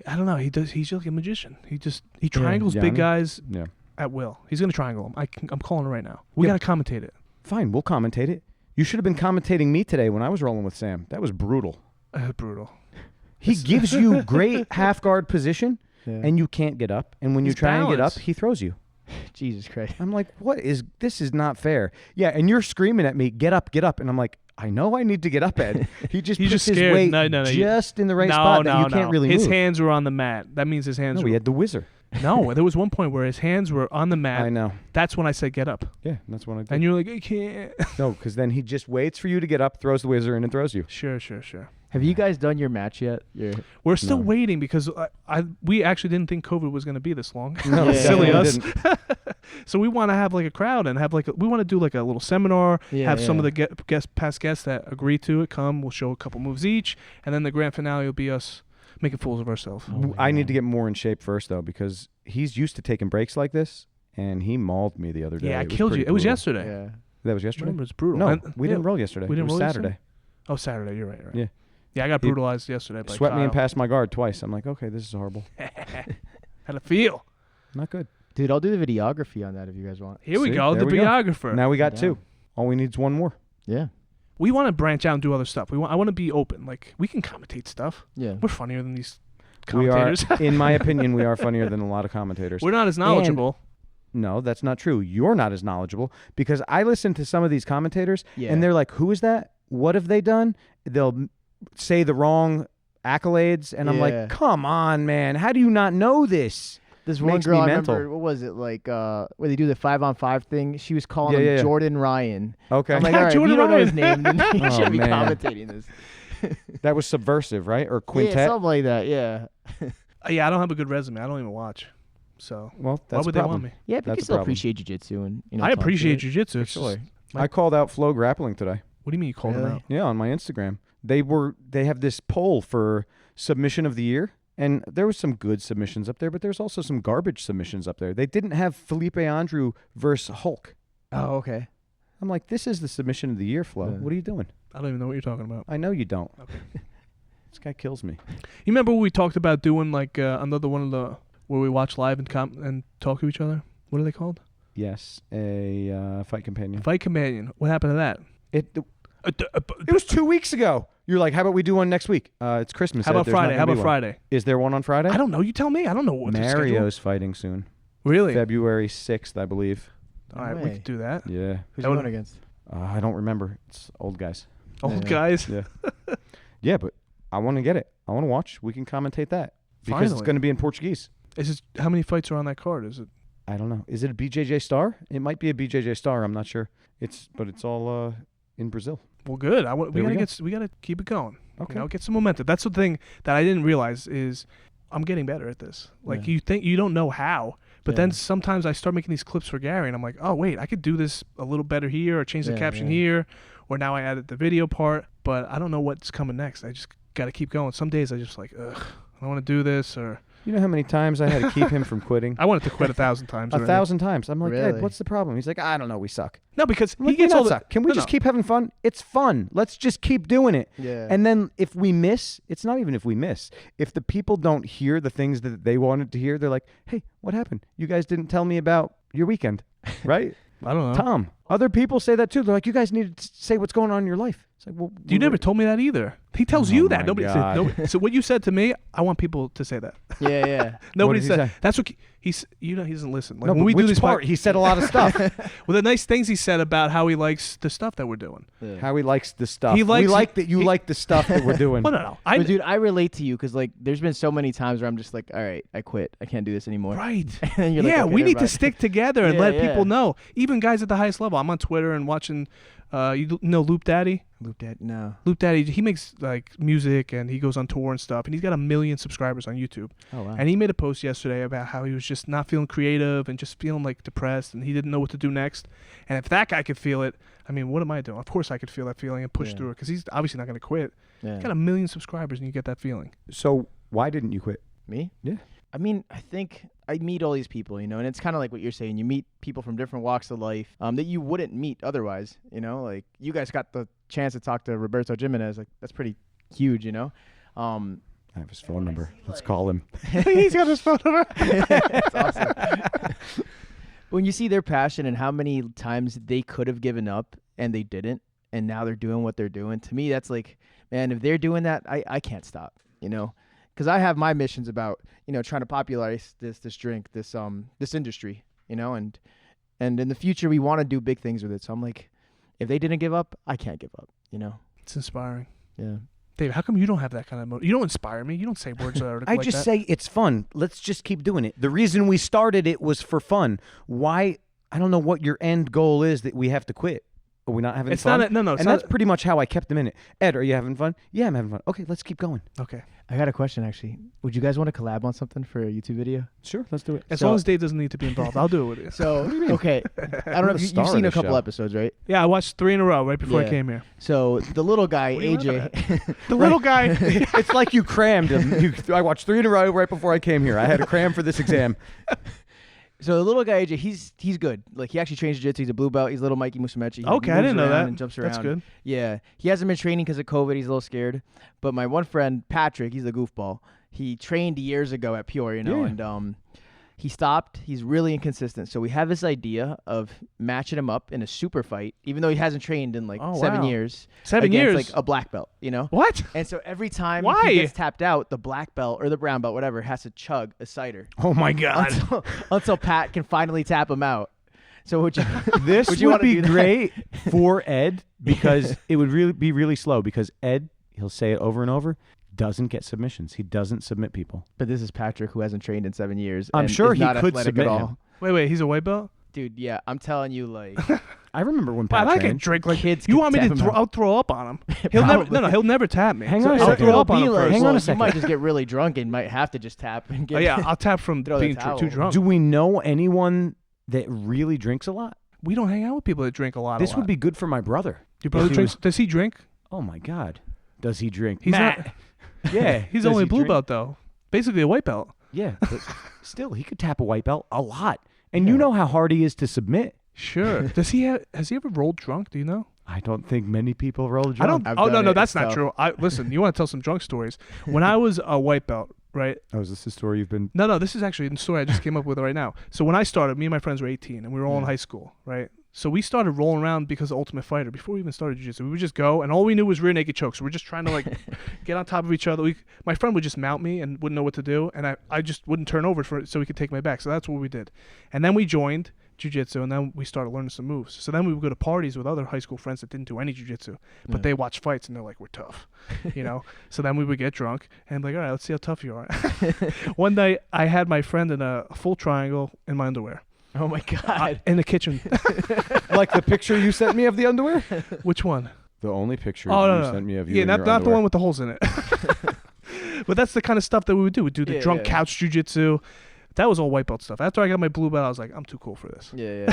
I don't know. He's like a magician. He triangles Yanni? big guys Yeah. at will. He's going to triangle them. I'm calling it right now. We got to commentate it. Fine, we'll commentate it. You should have been commentating me today when I was rolling with Sam. That was brutal. Brutal. He gives you great half guard position, Yeah. and you can't get up. And when you He's try and get up, balanced. he throws you. Jesus Christ. I'm like, this is not fair. Yeah, and you're screaming at me, get up. And I'm like, I know I need to get up, Ed. He just He's puts just his scared. weight No, just in the right spot that you can't really His move. hands were on the mat. That means his hands No, were. he had the whizzer. No, there was one point where his hands were on the mat. I know. That's when I said get up. Yeah, that's what I did. And you're like, I can't. No, because then he just waits for you to get up, throws the whizzer in, and throws you. Sure. Have you guys done your match yet? We're still No. waiting because we actually didn't think COVID was going to be this long. No, Yeah. Silly us. definitely didn't. So we want to have like a crowd and have we want to do like a little seminar, Yeah, have some of yeah. the past guests that agree to it come. We'll show a couple moves each, and then the grand finale will be us making fools of ourselves. Oh, I need man. to get more in shape first, though, because he's used to taking breaks like this, and he mauled me the other day. Yeah, I It was killed pretty you. It was brutal. yesterday. Yeah. That was yesterday? Remember, it's brutal. No, And- we yeah. didn't roll yesterday. We didn't it was roll yesterday? Saturday. Oh, Saturday. You're right. Yeah. Yeah, I got He brutalized yesterday by Swept me and Kyle. passed my guard twice. I'm like, okay, this is horrible. How'd it feel? Not good. Dude, I'll do the videography on that if you guys want. Here we See? go. There The we go. videographer. Now we got Yeah. two. All we need is one more. Yeah. We want to branch out and do other stuff. I want to be open. Like we can commentate stuff. Yeah. We're funnier than these We are, commentators. in my opinion, we are funnier than a lot of commentators. We're not as knowledgeable. No, that's not true. You're not as knowledgeable because I listen to some of these commentators Yeah. and they're like, who is that? What have they done? They'll say the wrong accolades. And I'm Yeah. like, come on, man. How do you not know this? This one Makes girl, me I mental. remember, what was it, like, where they do the 5-on-5 thing? She was calling him Yeah. Jordan Ryan. Okay. I'm like, all right, if Jordan you don't know Ryan. his name, then you Oh, shouldn't be man. commentating this. That was subversive, right? Or Yeah, quintet? something like that, yeah. Yeah, I don't have a good resume. I don't even watch. So Well, that's why would a they problem. want me? Yeah, but you That's can a still problem. appreciate jiu-jitsu and, you know, I talk to appreciate it. jiu-jitsu. For It's sure. just- I called out Flow Grappling today. What do you mean you called them Really? out? Yeah, on my Instagram. They have this poll for submission of the year, and there was some good submissions up there, but there's also some garbage submissions up there. They didn't have Felipe Andrew versus Hulk. Oh, okay. I'm like, this is the submission of the year, Flo. Yeah. What are you doing? I don't even know what you're talking about. I know you don't. Okay. This guy kills me. You remember we talked about doing like another one of the where we watch live and talk to each other? What are they called? Yes, a fight companion. Fight Companion. What happened to that? It was 2 weeks ago. You're like, how about we do one next week? It's Christmas. How about There's not Friday? gonna How be about one. Friday? Is there one on Friday? I don't know. You tell me. I don't know what the schedule. Mario's fighting soon. Really? February 6th, I believe. All right, we way. could do that. Yeah. Who's That he would- going against? I don't remember. It's old guys. Old Yeah. guys. Yeah. Yeah, but I want to get it. I want to watch. We can commentate that because it's Finally. going to be in Portuguese. Is it how many fights are on that card? Is it? I don't know. Is it a BJJ Star? It might be a BJJ Star. I'm not sure. But it's all in Brazil. Well, good. We There we gotta go. we gotta keep it going. Okay. You know, get some momentum. That's the thing that I didn't realize is I'm getting better at this. Like Yeah. you think you don't know how, but then Yeah. sometimes I start making these clips for Gary, and I'm like, oh wait, I could do this a little better here, or change the Yeah, caption yeah. here, or now I added the video part. But I don't know what's coming next. I just gotta keep going. Some days I just like, ugh, I don't want to do this, or You know how many times I had to keep him from quitting? I wanted to quit 1,000 times. already. 1,000 times. I'm like, Ed, Really? what's the problem? He's like, I don't know. We suck. No, because I'm he like, we gets not all the. suck. Can we No, just no. keep having fun? It's fun. Let's just keep doing it. Yeah. And then if we miss, it's not even if we miss. If the people don't hear the things that they wanted to hear, they're like, hey, what happened? You guys didn't tell me about your weekend, right? I don't know. Tom. Other people say that too. They're like, you guys need to say what's going on in your life. It's like, well, You never told me that either. He tells Oh you my that. Nobody God. said. Nobody, so what you said to me, I want people to say that. yeah, yeah. Nobody did he said. say? That's what he's. You know, he doesn't listen. Like No, when but we do which this part? He said a lot of stuff. well, the nice things he said about how he likes the stuff that we're doing. Yeah. How he likes the stuff. He likes we it- like that you he- like the stuff that we're doing. Well, no. But dude, I relate to you because like there's been so many times where I'm just like, all right, I quit. I can't do this anymore. Right. And you're like, Yeah, okay, we never need to mind. stick together and Yeah, let yeah. people know. Even guys at the highest level. I'm on Twitter and watching You know Loop Daddy? Loop that? No. Loop Daddy, he makes like music and he goes on tour and stuff, and he's got 1 million subscribers on YouTube. Oh wow. And he made a post yesterday about how he was just not feeling creative and just feeling like depressed, and he didn't know what to do next. And if that guy could feel it, I mean, what am I doing? Of course I could feel that feeling and push Yeah. through it, because he's obviously not going to quit. Yeah. He's got 1 million subscribers and you get that feeling. So why didn't you quit? Me? Yeah. I mean, I think I meet all these people, and it's kind of like what you're saying. You meet people from different walks of life that you wouldn't meet otherwise. Like you guys got the chance to talk to Roberto Jimenez. Like that's pretty huge, I have his phone number. Let's call him. He's got his phone number. That's awesome. When you see their passion and how many times they could have given up and they didn't, and now they're doing what they're doing, to me, that's like, man, if they're doing that, I can't stop, because I have my missions about, trying to popularize this drink, this industry, and in the future, we want to do big things with it. So I'm like, if they didn't give up, I can't give up, It's inspiring. Yeah. Dave, how come you don't have that kind of motive? You don't inspire me. You don't say words that are I like just that. say it's fun. Let's just keep doing it. The reason we started it was for fun. Why? I don't know what your end goal is that we have to quit. Are we not having It's fun? not no. It's And not that's pretty much how I kept them in it. Ed, are you having fun? Yeah, I'm having fun. Okay, let's keep going. okay. I got a question, actually. Would you guys want to collab on something for a YouTube video? Sure, let's do it. As So- long as Dave doesn't need to be involved, I'll do it with you. So, What do you mean? okay. I don't know I'm if the you've star seen of a this couple show. episodes, right? Yeah, I watched 3 in a row right before I Yeah. came here. So the little guy, What are you laughing AJ. The little guy. It's like you crammed him. I watched 3 in a row right before I came here. I had to cram for this exam. So the little guy, AJ, he's good. Like, he actually trains jiu-jitsu. He's a blue belt. He's little Mikey Musumeci. He Okay, I moves didn't know around that. And jumps around. That's good. Yeah. He hasn't been training because of COVID. He's a little scared. But my one friend, Patrick, he's a goofball. He trained years ago at Pure, Yeah. and he stopped. He's really inconsistent. So we have this idea of matching him up in a super fight, even though he hasn't trained in like Oh, 7 wow. years. 7 years. Against like a black belt, What? And so every time Why? he gets tapped out, the black belt or the brown belt, whatever, has to chug a cider Oh my God. until Pat can finally tap him out. So would you? This Would you would wanna be do that? great for Ed because it would really be really slow because Ed, he'll say it over and over, doesn't get submissions. He doesn't submit people. But this is Patrick, who hasn't trained in 7 years. I'm and sure is he not could athletic submit at all. him. Wait. He's a white belt? Dude, yeah, I'm telling you, like, I remember when Wow, Pat I can trained. drink like Kids you could want me tap to him throw? out. I'll throw up on him. He'll never. Probably. He'll never tap me. Hang on a I'll second. throw up on It'll him be like, first. Hang on a You second. might just get really drunk and might have to just tap and get. Oh, yeah, I'll tap from Throw the being towel. too drunk. Do we know anyone that really drinks a lot? We don't hang out with people that drink a lot. This would be good for my brother. Your brother if he drinks. was- Does he drink? Oh my God. Does he drink? He's Matt. not. Yeah. He's Does only he a blue drink? belt though. Basically a white belt. Yeah. But still, he could tap a white belt a lot. And Yeah. you know how hard he is to submit. Sure. Does he? Has he ever rolled drunk? Do you know? I don't think many people roll drunk. I don't. I've Oh no, done no, it. that's It's not tough. true. Listen. You want to tell some drunk stories? When I was a white belt, right? Oh, is this the story you've been? No, this is actually the story I just came up with right now. So when I started, me and my friends were 18, and we were all in Yeah. high school, right? So we started rolling around because of Ultimate Fighter. Before we even started jiu-jitsu, we would just go, and all we knew was rear naked chokes. So we're just trying to like get on top of each other. My friend would just mount me and wouldn't know what to do, and I just wouldn't turn over so he could take my back. So that's what we did. And then we joined jiu-jitsu, and then we started learning some moves. So then we would go to parties with other high school friends that didn't do any jiu-jitsu, but Yeah. they watch fights, and they're like, we're tough, So then we would get drunk, and like, all right, let's see how tough you are. One night, I had my friend in a full triangle in my underwear. Oh my God. In the kitchen. Like the picture you sent me of the underwear? Which one? The only picture Oh, you no. sent me of you Yeah, in not your the underwear. one with the holes in it. But that's the kind of stuff that we would do. We'd do the Yeah, drunk yeah. couch jujitsu. That was all white belt stuff. After I got my blue belt, I was like, I'm too cool for this. Yeah.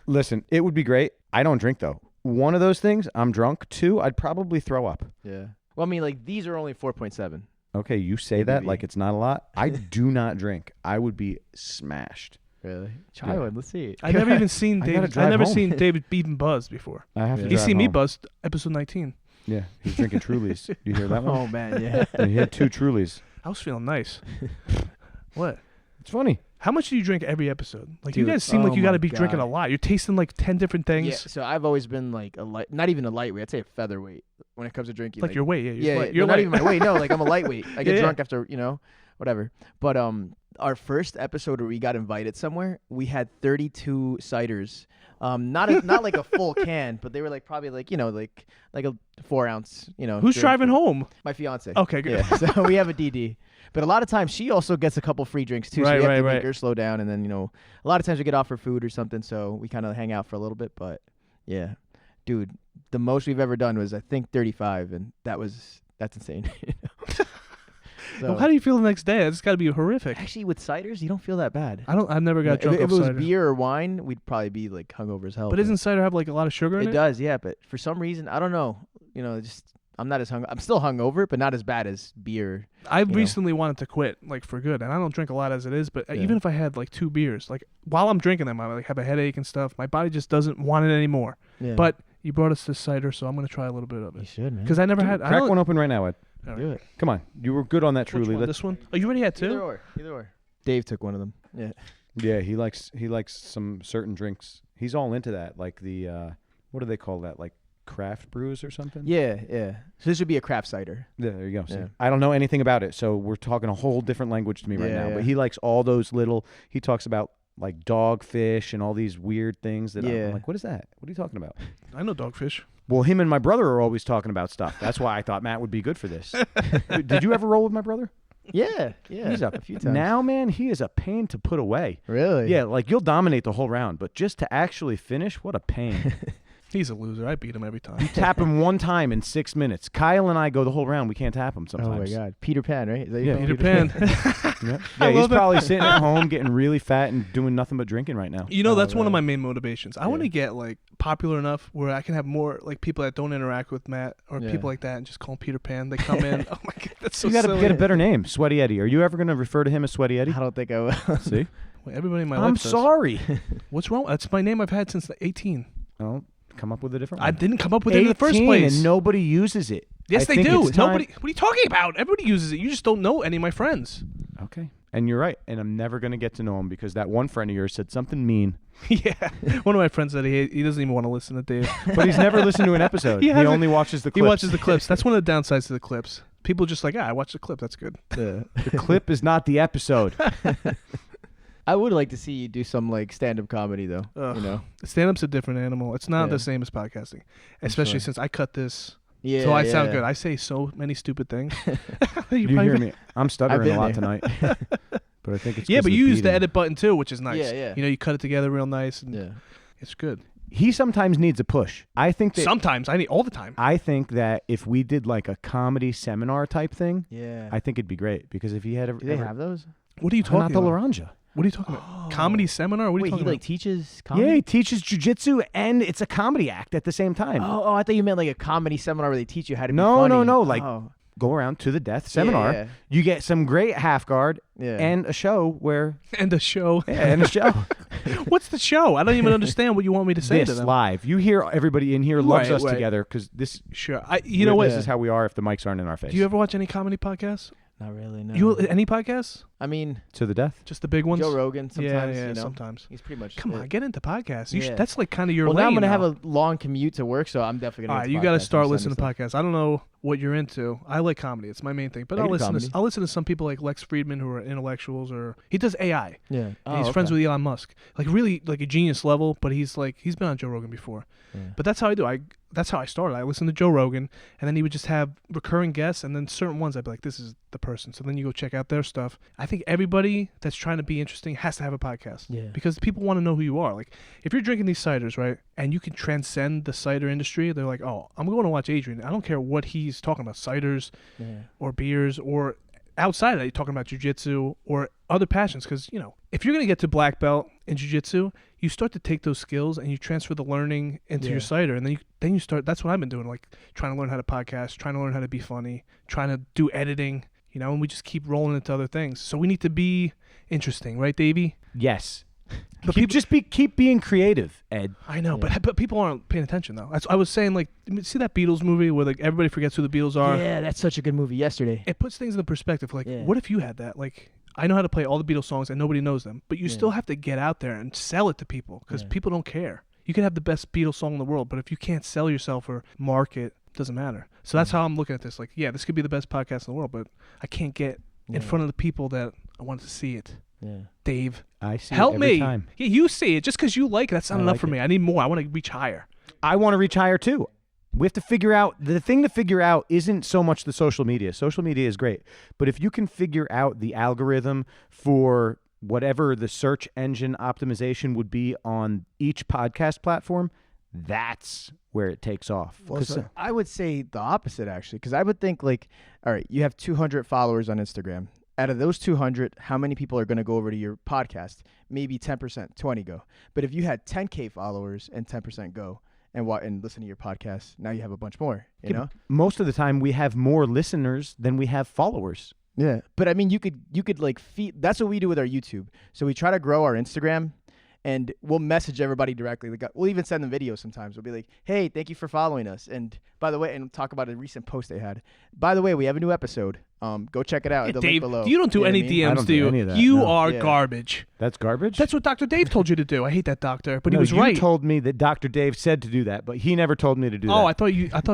Listen, it would be great. I don't drink, though. One of those things, I'm drunk. 2, I'd probably throw up. Yeah. Well, I mean, like, these are only 4.7. Okay, you say that ABV. like it's not a lot. I do not drink. I would be smashed. Really? Try Yeah. one. Let's see. I never even seen I gotta David. I drive never home. seen David even buzz before. I have to Yeah. He's drive seen me home. buzz. Episode 19. Yeah, he's drinking Trulies. You hear that one? Oh man, yeah. And he had 2 Trulies. I was feeling nice. What? It's funny. How much do you drink every episode? Like you Dude, guys seem like oh you got my to be drinking a God. lot. You're tasting like 10 different things. Yeah. So I've always been like not even a lightweight. I'd say a featherweight when it comes to drinking. Like your weight. Yeah. Yeah, You're not light. even my weight. No, like I'm a lightweight. I get Yeah, drunk after whatever. But our first episode where we got invited somewhere, we had 32 ciders. Not like a full can, but they were like probably like like a 4 ounce. Who's drink. driving home? My fiance. Okay, good. Yeah, so we have a DD. But a lot of times she also gets a couple free drinks too. So Right, we have to right. make her slow down, and then a lot of times we get off for food or something, so we kind of hang out for a little bit. But yeah, dude, the most we've ever done was I think 35, and that's insane. Well, how do you feel the next day? It's got to be horrific. Actually, with ciders, you don't feel that bad. I've never got drunk If off it was cider. beer or wine, we'd probably be like hungover as hell. But doesn't cider have like a lot of sugar in it? It does, yeah. But for some reason, I don't know. I'm not as I'm still hungover, but not as bad as beer. I recently wanted to quit, like for good, and I don't drink a lot as it is. But Yeah. even if I had like 2 beers, like while I'm drinking them, I like have a headache and stuff. My body just doesn't want it anymore. Yeah. But you brought us this cider, so I'm gonna try a little bit of you it should, man. because I never had. I Crack don't- one open right now, Ed. All right. Do it. Come on. You were good on that, Which truly. one? This one? Oh, you already had 2? Either or. Dave took one of them. Yeah. Yeah, he likes some certain drinks. He's all into that, like the what do they call that? Like craft brews or something? Yeah, yeah. So this would be a craft cider. Yeah, there you go. See, Yeah. I don't know anything about it, so we're talking a whole different language to me right Yeah, now. yeah. But he likes all those little. He talks about like dogfish and all these weird things that Yeah. I'm like, what is that? What are you talking about? I know Dogfish. Well, him and my brother are always talking about stuff. That's why I thought Matt would be good for this. Did you ever roll with my brother? Yeah, yeah. He's a few times. Now, man, he is a pain to put away. Really? Yeah, like you'll dominate the whole round, but just to actually finish, what a pain. He's a loser. I beat him every time. Tap him one time in 6 minutes. Kyle and I go the whole round. We can't tap him Oh my sometimes. God, Peter Pan, right? Is that Yeah, your Peter phone? Pan. Yep. I Yeah, he's love it. probably sitting at home getting really fat and doing nothing but drinking right now. You know, that's one of man. my main motivations. I want to get like popular enough where I can have more like people that don't interact with Matt or Yeah. people like that and just call him Peter Pan. They come in. Oh my God, that's so You got to silly. get a better name, Sweaty Eddie. Are you ever going to refer to him as Sweaty Eddie? I don't think I will. See? Wait, everybody in my I'm life does. sorry. What's wrong? That's my name I've had since 18. Oh, come up with a different I one. didn't come up with it in the first 18 place. and nobody uses it. Yes, I they think do. it's time- Nobody. What are you talking about? Everybody uses it. You just don't know any of my friends. Okay. And you're right. And I'm never going to get to know him because that one friend of yours said something mean. Yeah, one of my friends said he doesn't even want to listen to Dave. But he's never listened to an episode. He He hasn't. only watches the He clips. watches the clips. That's one of the downsides to the clips. People just like, I watched the clip. That's good. Yeah. The clip is not the episode. I would like to see you do some like stand-up comedy though. Ugh. You know. Stand-up's a different animal. It's not Yeah. the same as podcasting, especially sure. since I cut this. Yeah. So I sound yeah. good. I say so many stupid things. You probably- hear me? I'm stuttering been a lot there. tonight. But I think it's Yeah, 'cause but of you use the beating. edit button too, which is nice. Yeah, yeah. You know, you cut it together real nice, and Yeah. it's good. He sometimes needs a push. I think that Sometimes I need all the time. I think that if we did like a comedy seminar type thing, Yeah. I think it'd be great because if he had Do they have those? What are you talking Renato about? Laranja. What are you talking about? Comedy seminar? What are Wait, you he talking like teaches comedy? Yeah, he teaches jujitsu and it's a comedy act at the same time. Oh, I thought you meant like a comedy seminar where they teach you how to No, be funny. no, like Oh. Go around to the death seminar. Yeah. You get some great half guard Yeah. and a show where about? And the show. and a show. What's the show? I don't even understand what you want me to say to This them. live. You hear everybody in here loves Right, us right. together because this. Sure. You know what? This is how we are if the mics aren't in our face. Do you ever watch any comedy podcasts? Not really, no. Any podcasts? I mean, to the death? Just the big ones? Joe Rogan sometimes, yeah, you know. sometimes. He's pretty much Come on, get into podcasts. You Yeah. that's like kind of your Well, lane. now I'm going to now. have a long commute to work, so I'm definitely All going right, to you got to start listening to podcasts. I don't know what you're into. I like comedy; it's my main thing. But I I'll do listen. comedy. I'll listen to some people like Lex Friedman who are intellectuals, or he does AI. Yeah. And he's friends with Elon Musk, like really like a genius level. But he's been on Joe Rogan before. Yeah. But that's how I do. That's how I started. I listened to Joe Rogan, and then he would just have recurring guests, and then certain ones I'd be like, this is the person. So then you go check out their stuff. I think everybody that's trying to be interesting has to have a podcast. Yeah. Because people want to know who you are. Like, if you're drinking these ciders, right, and you can transcend the cider industry, they're like, oh, I'm going to watch Adrian. I don't care what he's talking about, ciders Yeah. or beers, or outside of that, you're talking about jiu-jitsu or other passions. Because, you know, if you're going to get to black belt in jiu-jitsu, you start to take those skills and you transfer the learning into Yeah. your cider. And then you start, that's what I've been doing, like trying to learn how to podcast, trying to learn how to be funny, trying to do editing, you know, and we just keep rolling into other things. So we need to be interesting, right, Davey? Yes. But keep being creative, Ed. I know, Yeah. but people aren't paying attention though. I was saying, like, see that Beatles movie where like everybody forgets who the Beatles are. Yeah, that's such a good movie. Yesterday. It puts things into perspective. Like, Yeah. what if you had that? Like, I know how to play all the Beatles songs and nobody knows them, but you Yeah. still have to get out there and sell it to people because Yeah. people don't care. You can have the best Beatles song in the world, but if you can't sell yourself or market, it doesn't matter. So that's how I'm looking at this. Like, yeah, this could be the best podcast in the world, but I can't get in Yeah. front of the people that I want to see it. Yeah. Dave, I see help it every me. time. Yeah, you see it. Just because you like it, that's not I enough like for it. me. I need more. I want to reach higher. I want to reach higher too. We have to figure out the thing to figure out isn't so much the social media. Social media is great, but if you can figure out the algorithm for whatever the search engine optimization would be on each podcast platform, that's where it takes off. Well, 'Cause, so I would say the opposite, actually, because I would think, like, all right, you have 200 followers on Instagram. Out of those 200, how many people are going to go over to your podcast? Maybe 10%, 20 go. But if you had 10K followers and 10% go and listen to your podcast, now you have a bunch more, you know? most of the time we have more listeners than we have followers. Yeah. But I mean, you could like feed, that's what we do with our YouTube. So we try to grow our Instagram. And we'll message everybody directly. Like, we'll even send them videos sometimes. We'll be like, hey, thank you for following us. And by the way, and talk about a recent post they had. By the way, we have a new episode. Go check it out. Yeah, The Dave, link below. you don't do You know any what I mean? I DMs, don't do do you? any of that, You no. are Yeah. garbage. That's garbage? That's what Dr. Dave told you to do. I hate that doctor, but he No, was you right. told me that Dr. Dave said to do that, but he never told me to do that. Oh, I thought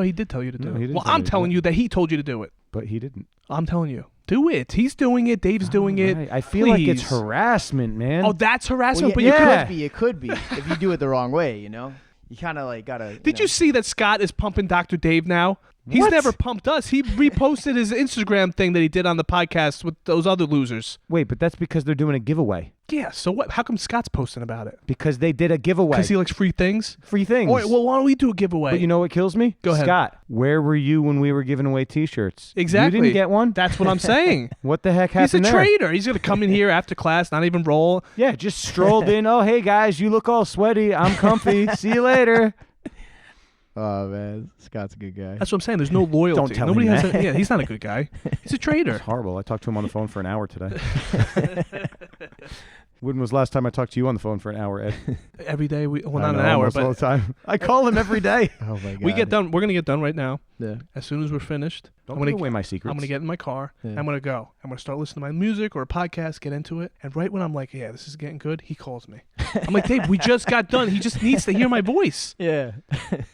he did tell you to do No, he it. didn't Well, tell me I'm to do telling it. you that he told you to do it. But he didn't. I'm telling you. Do it. He's doing it. Dave's doing it. Right. I feel like it's Please. harassment, man. Oh, that's Well, harassment, but yeah. you It could be if you do it the wrong way, you know? You kind of like got to. Did you see that Scott is pumping Dr. Dave now? He's What? never pumped us. He reposted his Instagram thing that he did on the podcast with those other losers. Wait, but that's because they're doing a giveaway. Yeah, so what? How come Scott's posting about it? Because they did a giveaway. Because he likes free things? Free things. All right, well, why don't we do a giveaway? But you know what kills me? Go ahead. Scott, where were you when we were giving away T-shirts? Exactly. You didn't get one? That's what I'm saying. What the heck He's a happened there? traitor. He's going to come in here after class, not even roll. Yeah, just strolled in. Oh, hey, guys, you look all sweaty. I'm comfy. See you later. Oh, man. Scott's a good guy. That's what I'm saying. There's no loyalty. Don't tell Nobody him has. that. Yeah, he's not a good guy. He's a traitor. It's horrible. I talked to him on the phone for an hour today. When was the last time I talked to you on the phone for an hour, Ed? Every day, well, I not know, an hour, almost all but the time. I call him every day. Oh, my God. we get done. We're going to get done right now. Yeah. As soon as we're finished, Don't I'm give gonna away my secrets. I'm going to get in my car. Yeah. I'm going to go. I'm going to start listening to my music or a podcast, get into it. And right when I'm like, yeah, this is getting good, he calls me. I'm like, Dave, we just got done. He just needs to hear my voice. Yeah.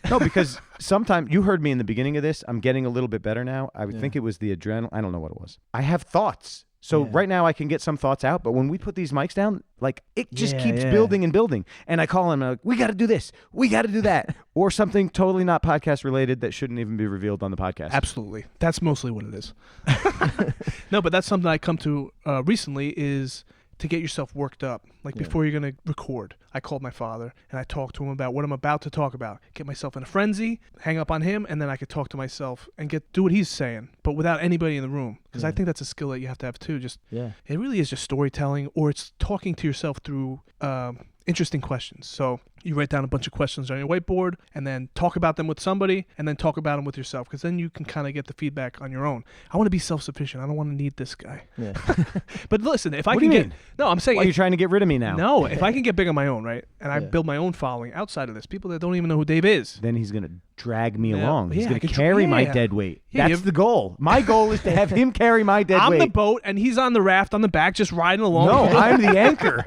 No, because sometimes you heard me in the beginning of this. I'm getting a little bit better now. I would Yeah. think it was the adrenaline. I don't know what it was. I have thoughts. So Yeah. right now I can get some thoughts out, but when we put these mics down, like it just Yeah, keeps yeah. building and building. And I call him and I'm like, we got to do this. We got to do that. Or something totally not podcast related that shouldn't even be revealed on the podcast. Absolutely. That's mostly what it is. No, but that's something I come to recently is to get yourself worked up. Like Yeah. before you're going to record, I called my father and I talked to him about what I'm about to talk about. Get myself in a frenzy, hang up on him, and then I could talk to myself and do what he's saying, but without anybody in the room. Because I Yeah. think that's a skill that you have to have too. Just Yeah. it really is just storytelling, or it's talking to yourself through interesting questions. So you write down a bunch of questions on your whiteboard and then talk about them with somebody and then talk about them with yourself, because then you can kind of get the feedback on your own. I want to be self-sufficient. I don't want to need this guy. Yeah. But listen, if I What can do you get mean? no, I'm saying Why are you trying to get rid of me now? no, if I can get big on my own, right, and I Yeah. build my own following outside of this, people that don't even know who Dave is. Then he's going to drag me Yeah. along. He's Yeah, going I to could- carry my yeah. dead weight. Yeah, That's the goal. My goal is to have him carry my dead I'm weight. the boat and he's on the raft on the back just riding along. No, I'm the anchor.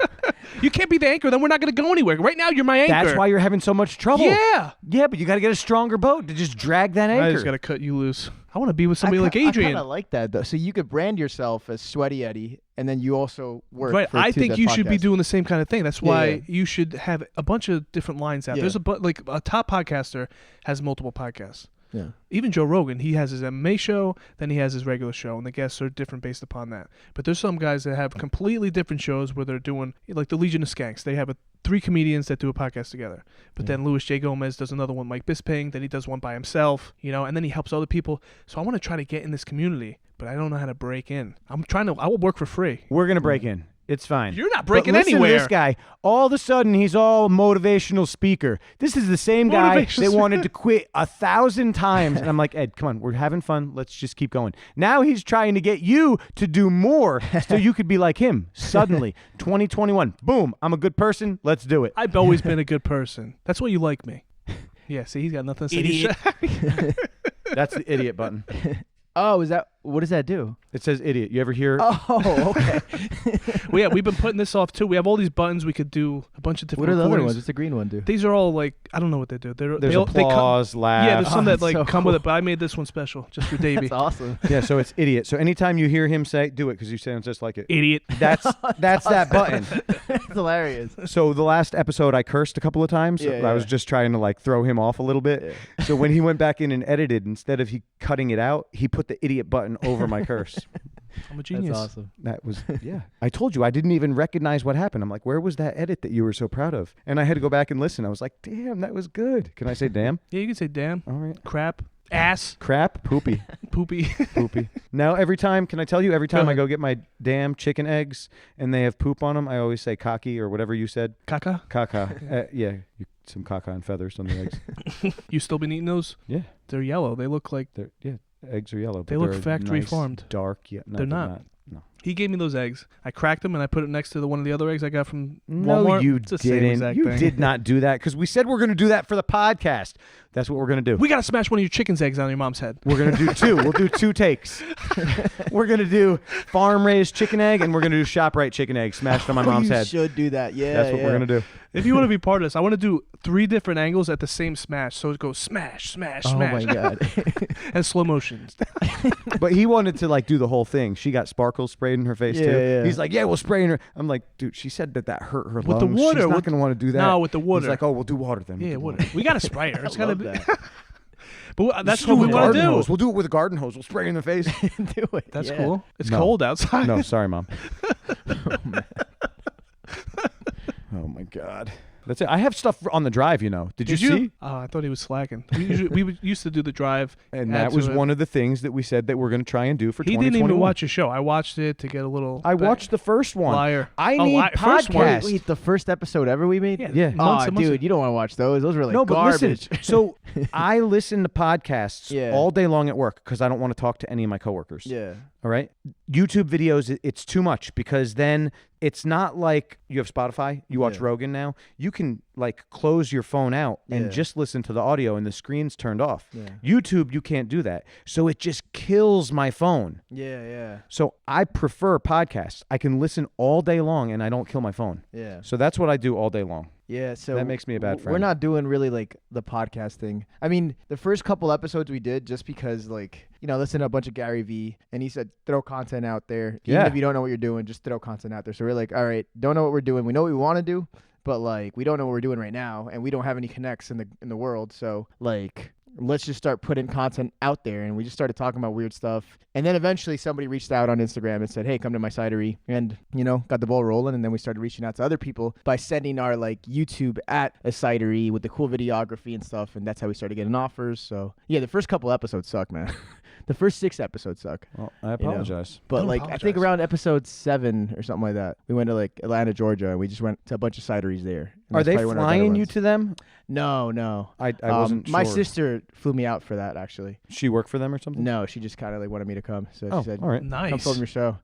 You can't be the anchor, then we're not going to go anywhere. Right now, you're my anchor. That's why you're having so much trouble. Yeah. Yeah, but you got to get a stronger boat to just drag that anchor. I just got to cut you loose. I want to be with somebody like Adrian. I kind of like that, though. So you could brand yourself as Sweaty Eddie, and then you also work Right, for I to think the you should be podcast. doing the same kind of thing. That's Yeah, why yeah. you should have a bunch of different lines out. Yeah. There's like a top podcaster has multiple podcasts. Yeah. Even Joe Rogan, he has his MMA show, then he has his regular show, and the guests are different based upon that. But there's some guys that have completely different shows where they're doing, like the Legion of Skanks. They have 3 comedians that do a podcast together. But Yeah. then Louis J. Gomez does another one, Mike Bisping, then he does one by himself, and then he helps other people. So I want to try to get in this community, but I don't know how to break in. I will work for free. We're going to break in. It's fine. You're not breaking but listen anywhere. To this guy, all of a sudden, he's all motivational speaker. This is the same guy Motivational that wanted speaker. to quit 1,000 times. And I'm like, Ed, come on, we're having fun. Let's just keep going. Now he's trying to get you to do more so you could be like him. Suddenly, 2021, boom, I'm a good person. Let's do it. I've always been a good person. That's why you like me. Yeah, see, he's got nothing to say. Idiot. That's the idiot button. Oh, what does that do? It says idiot. You ever hear? Oh, okay. Well, yeah, we've been putting this off too. We have all these buttons. We could do a bunch of different What are the other recordings. ones? What's the green one do? These are all like, I don't know what they do. There's they come, applause, laugh. yeah, there's some that that's like so come with cool. it, but I made this one special just for Davey. That's awesome. Yeah, so it's idiot. So anytime you hear him say, do it because you sound just like it. Idiot. That's that button. That's hilarious. So the last episode I cursed a couple of times. Yeah, I was yeah. just trying to like throw him off a little bit. Yeah. So when he went back in and edited, instead of he cutting it out, he put the idiot button over my curse. I'm a genius. That's awesome. That was, yeah. I told you, I didn't even recognize what happened. I'm like, where was that edit that you were so proud of? And I had to go back and listen. I was like, damn, that was good. Can I say damn? Yeah, you can say damn, All right. crap, ass, Crap, poopy, poopy. poopy. Now, can I tell you, every Go time I ahead. go get my damn chicken eggs and they have poop on them, I always say cocky or whatever you said. Caca. Caca. Yeah, some caca and feathers on the eggs. You still been eating those? Yeah. They're yellow. They look like Eggs are yellow. They but look they're factory nice, farmed. Dark. Yeah, no, They're not. No. he gave me those eggs. I cracked them and I put it next to one of the other eggs I got from No, Walmart. you It's the same didn't. exact You thing. did not do that because we said we're going to do that for the podcast. That's what we're going to do. We gotta smash one of your chicken's eggs on your mom's head. We're going to do two. We'll do two takes. We're going to do farm-raised chicken egg, and we're going to do ShopRite chicken egg smashed on my mom's you head. should do that. Yeah, That's what we're going to do. If you want to be part of this, I want to do 3 different angles at the same smash. So it goes smash, smash, Oh smash, my god. and slow motion. But he wanted to do the whole thing. She got sparkles sprayed in her face too. Yeah. He's like, yeah, we'll spray in her. I'm like, dude, she said that hurt her With lungs. the water, She's not with- going to want to do that. No, with the water. He's like, oh, we'll do water then. We'll Yeah, do water. We gotta spray her. It's I gotta love be. that. But that's Just do what it we with want to garden do. hose. We'll do it with a garden hose. We'll spray her in the face. Do it. That's yeah. cool. It's No. cold outside. No, sorry, Mom. Oh, man. Oh, my God. That's it. I have stuff on the drive, Did you Did see? Oh, I thought he was slacking. We used to do the drive. And add that to was it. one of the things that we said that we're going to try and do for He 2021. didn't even watch a show. I watched it to get a little. I watched the first one. Liar. I Oh, need first one. podcasts. Wait, the first episode ever we made? Yeah. Yeah. Months Oh, and months dude, you don't want to watch those. Those were like No, but garbage. listen. So I listen to podcasts Yeah. all day long at work because I don't want to talk to any of my coworkers. Yeah. All right. YouTube videos, it's too much because then it's not like you have Spotify, you watch Yeah. Rogan now. You can close your phone out and Yeah. just listen to the audio and the screen's turned off. Yeah. YouTube, you can't do that. So it just kills my phone. Yeah. So I prefer podcasts. I can listen all day long and I don't kill my phone. Yeah. So that's what I do all day long. Yeah, so That makes me a bad we're friend. not doing really the podcast thing. I mean, the first couple episodes we did just because listen to a bunch of Gary Vee and he said throw content out there. Even Yeah. if you don't know what you're doing, just throw content out there. So we're like, all right, don't know what we're doing. We know what we want to do, but we don't know what we're doing right now and we don't have any connects in the world. So let's just start putting content out there. And we just started talking about weird stuff. And then eventually somebody reached out on Instagram and said, hey, come to my cidery. And, got the ball rolling. And then we started reaching out to other people by sending our YouTube at a cidery with the cool videography and stuff. And that's how we started getting offers. So yeah, the first couple episodes suck, man. The first 6 episodes suck. Well, I apologize. But Don't I think apologize. around episode 7 or something like that, we went to Atlanta, Georgia, and we just went to a bunch of cideries there. And Are that's they probably one of our better flying you ones. to them? No. I wasn't My sure. sister flew me out for that, actually. She worked for them or something? No, she just kind of wanted me to come. So Oh, she said, all right. come Nice. film your show.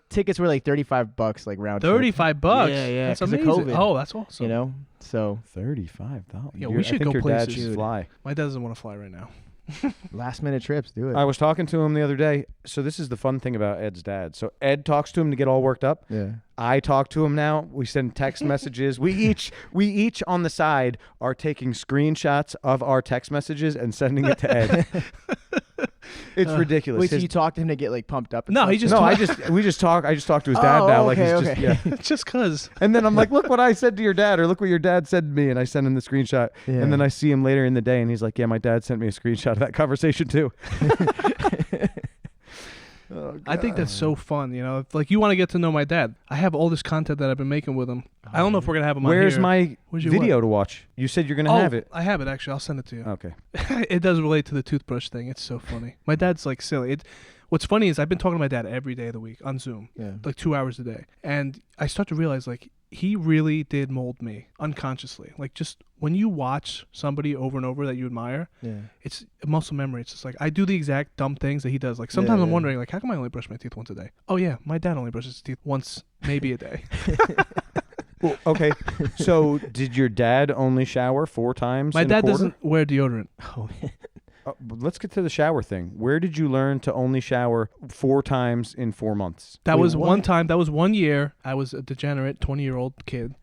Tickets were $35 round trip. $35. Yeah, That's 'cause of amazing. COVID. Oh, that's awesome. So $35. Yeah, we should I think go your dad places. should fly. My dad doesn't want to fly right now. last minute trips, do it. I was talking to him the other day. So this is the fun thing about Ed's dad. So Ed talks to him to get all worked up. Yeah. I talk to him now. We send text messages. We each on the side are taking screenshots of our text messages and sending it to Ed. It's ridiculous. Wait, so His- you talked to him to get pumped up? And No, stuff? he just no, told- we just talk. I just talk to his dad Oh, now. okay, He's okay. just yeah. Just cause. And then I'm like, look what I said to your dad, or look what your dad said to me, and I send him the screenshot. Yeah. And then I see him later in the day, and he's like, yeah, my dad sent me a screenshot of that conversation too. Oh, I think that's so fun. You want to get to know my dad. I have all this content that I've been making with him. I don't know if we're gonna have him on Where's here. my Where's your video to watch? You said you're gonna have it. I have it actually. I'll send it to you. Okay. It does relate to the toothbrush thing. It's so funny. My dad's silly. What's funny is I've been talking to my dad every day of the week on Zoom, Yeah. 2 hours a day, and I start to realize he really did mold me unconsciously. Just when you watch somebody over and over that you admire, Yeah. it's a muscle memory. It's just I do the exact dumb things that he does. Sometimes I'm yeah. wondering how come I only brush my teeth once a day? Oh yeah, my dad only brushes his teeth once, maybe a day. Well, okay. So did your dad only shower 4 times? My in a dad quarter? doesn't wear deodorant. Oh, man. Let's get to the shower thing. Where did you learn to only shower 4 times in 4 months? That Wait, was what? one time. That was 1 year. I was a degenerate 20-year-old kid.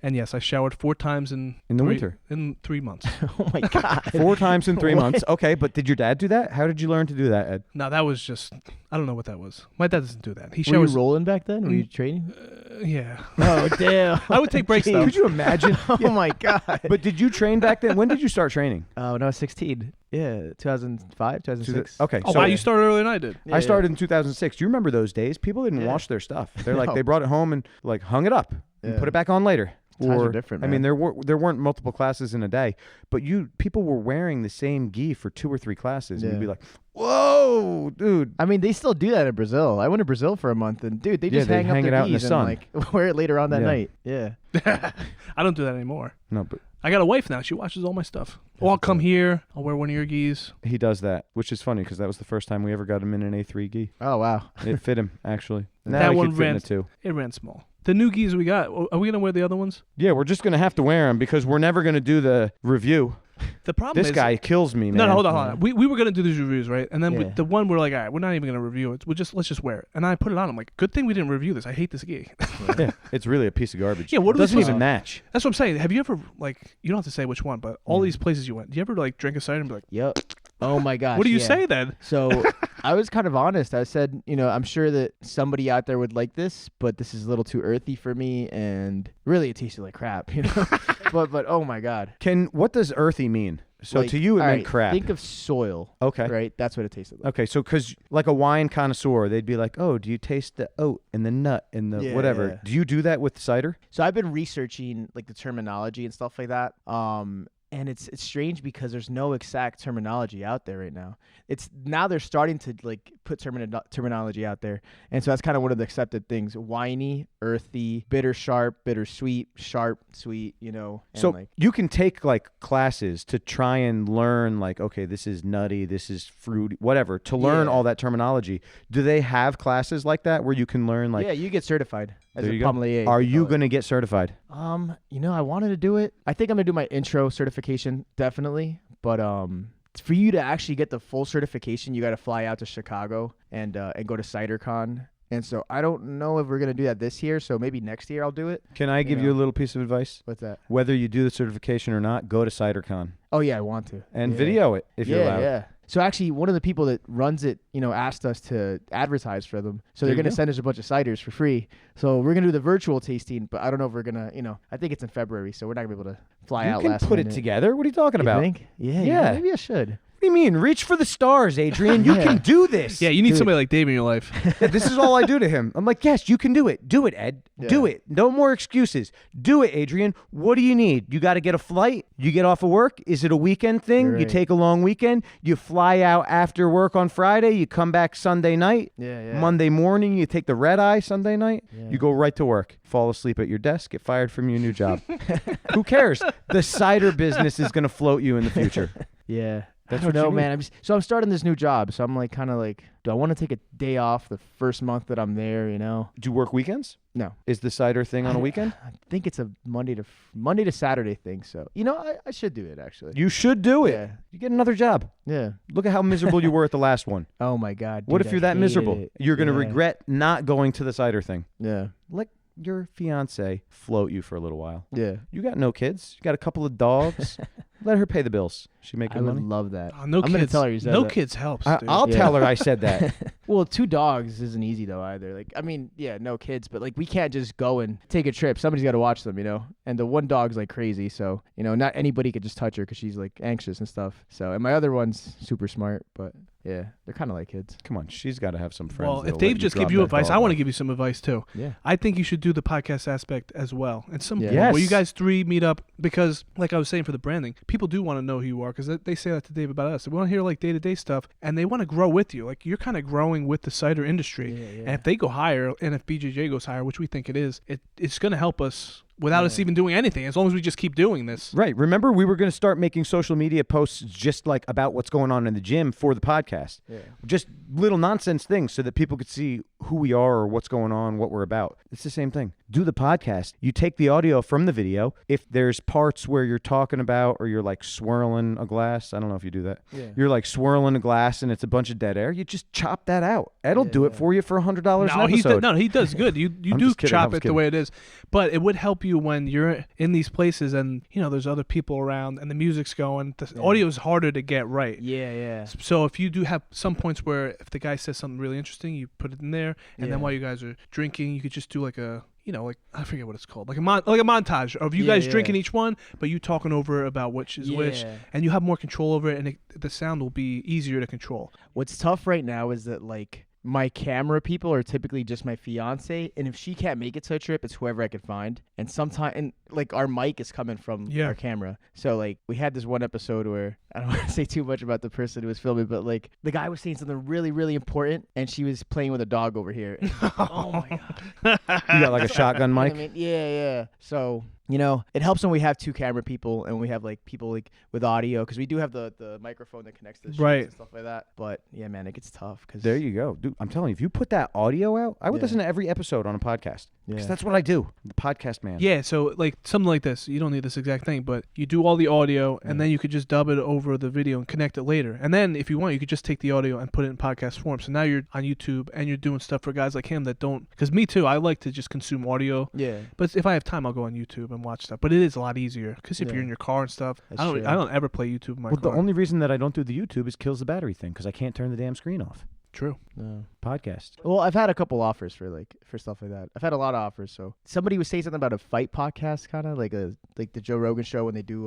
And yes, I showered 4 times in In the winter? In 3 months. Oh my God. 4 times in 3 What? months. Okay, but did your dad do that? How did you learn to do that, Ed? No, that was just I don't know what that was. My dad doesn't do that. He Were you showers. rolling back then? Were you training? Yeah. Oh, damn. I would take breaks, though. Could you imagine? Oh, my God. But did you train back then? When did you start training? When I was 16. Yeah, 2005, 2006. Okay. Oh, so wow, you started earlier than I did. Yeah, I started in 2006. Do you remember those days? People didn't Yeah. wash their stuff. They're like, No. they brought it home and like hung it up and Yeah. put it back on later. Times are different, I mean, man. there weren't multiple classes in a day, but people were wearing the same gi for 2 or 3 classes, and you'd be Yeah. like, "Whoa, dude!" I mean, they still do that in Brazil. I went to Brazil for a month, and dude, they Yeah, just they hang up hang their it out in the gis sun. and like wear it later on that Yeah. night. Yeah. I don't do that anymore. No, but I got a wife now. She washes all my stuff. Or I'll come here. I'll wear one of your gis. he does that, which is funny because that was the first time we ever got him in an A3 gi. Oh wow. It fit him actually. Now That he one could fit in ran- it too. It ran small. The new gis we got, are we going to wear the other ones? Yeah, we're just gonna have to wear them because we're never gonna do the review. The problem This is... guy kills me, man. No, hold on. We were going to do these reviews, right? And then Yeah. the one we're like, all right, we're not even going to review it. Let's just wear it. And I put it on. I'm like, good thing we didn't review this. I hate this gi. Yeah, it's really a piece of garbage. Yeah, what it are we doesn't supposed even to- match. That's what I'm saying. Have you ever, like, you don't have to say which one, but all these places you went, do you ever, like, drink a cider and be like, Yep. Oh my gosh. what do you yeah. say then? So I was kind of honest. I said, I'm sure that somebody out there would like this, but this is a little too earthy for me, and really it tasted like crap, but oh my God. What does earthy mean? So Like, to you, it all meant right, crap. Think of soil. Okay. Right? That's what it tasted like. Okay, so because like a wine connoisseur, they'd be like, "Oh, do you taste the oat and the nut and the Yeah, whatever?" yeah. Do you do that with cider? So I've been researching like the terminology and stuff like that. And it's strange because there's no exact terminology out there right now. It's now they're starting to like put terminology out there, and so that's kind of one of the accepted things: winey, earthy, bitter sharp, bitter sweet, sharp sweet. And So like, you can take like classes to try and learn like, okay, this is nutty, this is fruity, whatever, to learn Yeah. all that terminology. Do they have classes like that where you can learn like? yeah, you get certified as There a you go. sommelier. Are they you call it. going to get certified? I wanted to do it. I think I'm gonna do my intro certification definitely, but for you to actually get the full certification, you got to fly out to Chicago and go to CiderCon. And so I don't know if we're gonna do that this year. So maybe next year I'll do it. Can I give you a little piece of advice? What's that? Whether you do the certification or not, go to CiderCon Oh yeah, I want to. and Yeah. video it if you're allowed. Yeah. So actually, one of the people that runs it, asked us to advertise for them. So There they're you gonna go. send us a bunch of ciders for free. So we're gonna do the virtual tasting, but I don't know if we're gonna, I think it's in February, so we're not gonna be able to fly You out can last put minute. it together. What are you talking You about? think? Yeah. Yeah. Maybe I should. What do you mean? Reach for the stars, Adrian. You Yeah. can do this. Yeah, you need Dude. somebody like Dave in your life. Yeah, this is all I do to him. I'm like, yes, you can do it. Do it, Ed. Do Yeah. it. No more excuses. Do it, Adrian. What do you need? You got to get a flight? You get off of work? Is it a weekend thing? You're You right. take a long weekend? You fly out after work on Friday? You come back Sunday night? Yeah. Monday morning, you take the red eye Sunday night? Yeah. You go right to work. Fall asleep at your desk, get fired from your new job. Who cares? The cider business is going to float you in the future. Yeah. That's I what don't you know, need. man. I'm starting this new job, so I'm like kind of like, do I want to take a day off the first month that I'm there? Do you work weekends? No. Is the cider thing on a weekend? I think it's a Monday to Saturday thing. So I should do it actually. You should do it. Yeah. You get another job. Yeah. Look at how miserable you were at the last one. Oh my God. What dude, if you're I that hate miserable? it. You're going to Yeah. regret not going to the cider thing. Yeah. Let your fiance float you for a little while. Yeah. You got no kids. You got a couple of dogs. Let her pay the bills. She I making would money. love that. Oh, no I'm kids. gonna tell her you said no that. kids helps. Dude. I'll Yeah. tell her I said that. Well, 2 dogs isn't easy though either. Like, I mean, yeah, no kids, but like we can't just go and take a trip. Somebody's got to watch them, And the one dog's like crazy, so not anybody could just touch her because she's like anxious and stuff. So, and my other one's super smart, but yeah, they're kind of like kids. Come on, she's got to have some friends. Well, if that'll Dave let just drop gave you that advice, dog I want to off. give you some advice too. Yeah. I think you should do the podcast aspect as well. And some Yeah. point where you Yes. guys 3 meet up because, like I was saying for the branding, people do want to know who you are because they say that to Dave about us. They want to hear like day-to-day stuff and they want to grow with you. Like you're kind of growing with the cider industry. Yeah. And if they go higher and if BJJ goes higher, which we think it is, it's going to help us without us even doing anything as long as we just keep doing this. Right. Remember, we were going to start making social media posts just like about what's going on in the gym for the podcast. Yeah. Just little nonsense things so that people could see who we are or what's going on, what we're about. It's the same thing. Do the podcast. You take the audio from the video. If there's parts where you're talking about or you're like swirling a glass, I don't know if you do that. Yeah. You're like swirling a glass and it's a bunch of dead air. You just chop that out. Ed'll do it for you for $100 an episode. He does good. You do chop it the way it is. But it would help you when you're in these places and, you know, there's other people around and the music's going. The audio is harder to get right. Yeah. So if you do have some points where if the guy says something really interesting, you put it in there. And then while you guys are drinking, you could just do like a, you know, like I forget what it's called, like a montage of you guys drinking each one, but you talking over about which is which, and you have more control over it, and the sound will be easier to control. What's tough right now is that like my camera people are typically just my fiance, and if she can't make it to a trip, it's whoever I could find. And sometimes, like our mic is coming from our camera, so like we had this one episode where I don't want to say too much about the person who was filming, but like the guy was saying something really, really important, and she was playing with a dog over here. Oh my god! You got like a shotgun mic? I mean, yeah. So, you know, it helps when we have two camera people and we have like people like with audio, because we do have the microphone that connects to the sheets and stuff like that. But yeah, man, it gets tough. Cause there you go, dude. I'm telling you, if you put that audio out, I would listen to every episode on a podcast. Because that's what I do. The podcast man. Yeah, so like something like this, you don't need this exact thing, but you do all the audio and then you could just dub it over the video and connect it later. And then if you want, you could just take the audio and put it in podcast form. So now you're on YouTube and you're doing stuff for guys like him that don't, because me too, I like to just consume audio. Yeah. But if I have time, I'll go on YouTube and watch stuff. But it is a lot easier because if you're in your car and stuff, I don't ever play YouTube in my car. The only reason that I don't do the YouTube is kills the battery thing, because I can't turn the damn screen off. True. Podcast. Well, I've had a couple offers for stuff like that. I've had a lot of offers. So somebody was saying something about a fight podcast, kind of like the Joe Rogan show when they do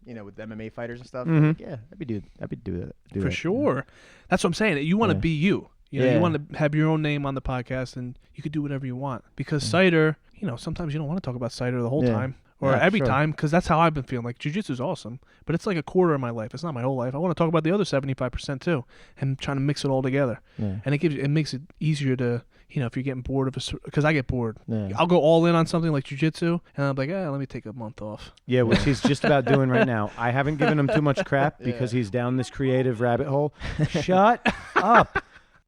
with MMA fighters and stuff. Like, yeah, I'd be do that for sure. That's what I'm saying. You want to be you. You know, you want to have your own name on the podcast, and you could do whatever you want. Because Cider, you know, sometimes you don't want to talk about Cider the whole time. Or every time, because that's how I've been feeling. Like, jiu-jitsu is awesome, but it's like a quarter of my life. It's not my whole life. I want to talk about the other 75% too, and trying to mix it all together. Yeah. And it makes it easier to, you know, if you're getting bored of because I get bored. Yeah. I'll go all in on something like jiu-jitsu, and I'm like, let me take a month off. Yeah, which he's just about doing right now. I haven't given him too much crap because he's down this creative rabbit hole. Shut up.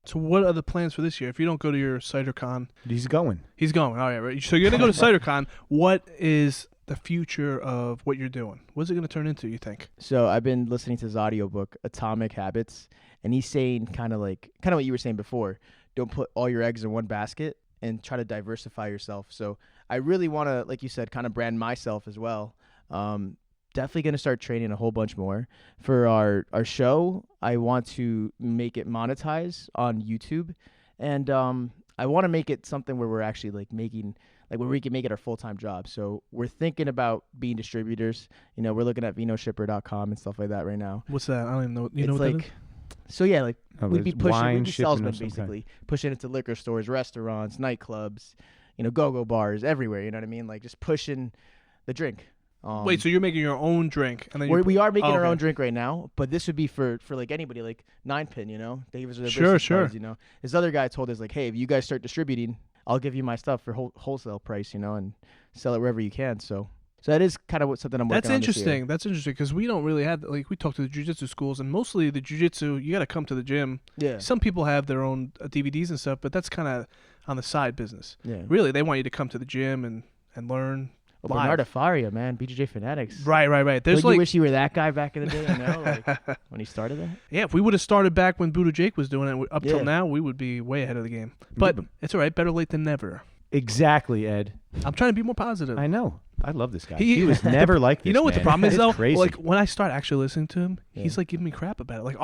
So what are the plans for this year? If you don't go to your CiderCon. He's going. All right. So you're going to go to CiderCon. What is the future of what you're doing? What's it going to turn into, you think? So I've been listening to his audiobook, Atomic Habits, and he's saying kind of what you were saying before. Don't put all your eggs in one basket and try to diversify yourself. So I really want to, like you said, kind of brand myself as well. Definitely going to start training a whole bunch more. For our show, I want to make it monetize on YouTube. And I want to make it something where we're actually like making, like where we can make it our full-time job. So we're thinking about being distributors. You know, we're looking at vinoshipper.com and stuff like that right now. What's that? I don't even know. You know what that is? So yeah, like we'd be salesmen basically, pushing it to liquor stores, restaurants, nightclubs, you know, go-go bars, everywhere. You know what I mean? Like just pushing the drink. Wait, so you're making your own drink, and then we are making our own drink right now, but this would be for like anybody, like Ninepin, you know? They give us their business cards, you know? This other guy told us like, hey, if you guys start distributing, I'll give you my stuff for wholesale price, you know, and sell it wherever you can. So that is kind of something I'm working on this year. That's interesting because we don't really have, like, we talk to the jiu-jitsu schools, and mostly the jiu-jitsu, you got to come to the gym. Yeah. Some people have their own DVDs and stuff, but that's kind of on the side business. Yeah. Really, they want you to come to the gym and learn. Bernardo Faria, man, BJJ Fanatics. Right. There's you wish you were that guy back in the day, you know, like when he started that? Yeah, if we would have started back when Buddha Jake was doing it, up till now, we would be way ahead of the game. But it's all right, better late than never. Exactly, Ed. I'm trying to be more positive. I know. I love this guy. He was never like this. You know what the problem is, though? Crazy. Like, when I start actually listening to him, he's like giving me crap about it. Like,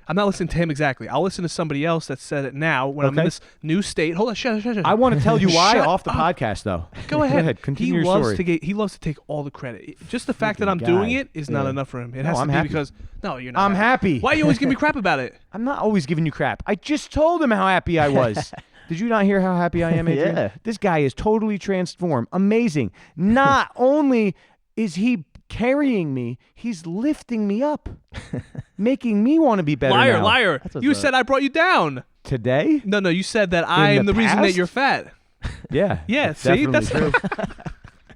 I'm not listening to him exactly. I'll listen to somebody else that said it now when I'm in this new state. Hold on, shut. I want to tell you why off the podcast, though. Go ahead. Continue your story. He loves to take all the credit. Just the fact that I'm doing it is not enough for him. It has to be because you're not. I'm happy. Why you always give me crap about it? I'm not always giving you crap. I just told him how happy I was. Did you not hear how happy I am, Adrian? Yeah. This guy is totally transformed. Amazing. Not only is he carrying me, he's lifting me up, making me want to be better. Liar. You said I brought you down. Today? No, you said that I am the reason that you're fat. Yeah. That's true.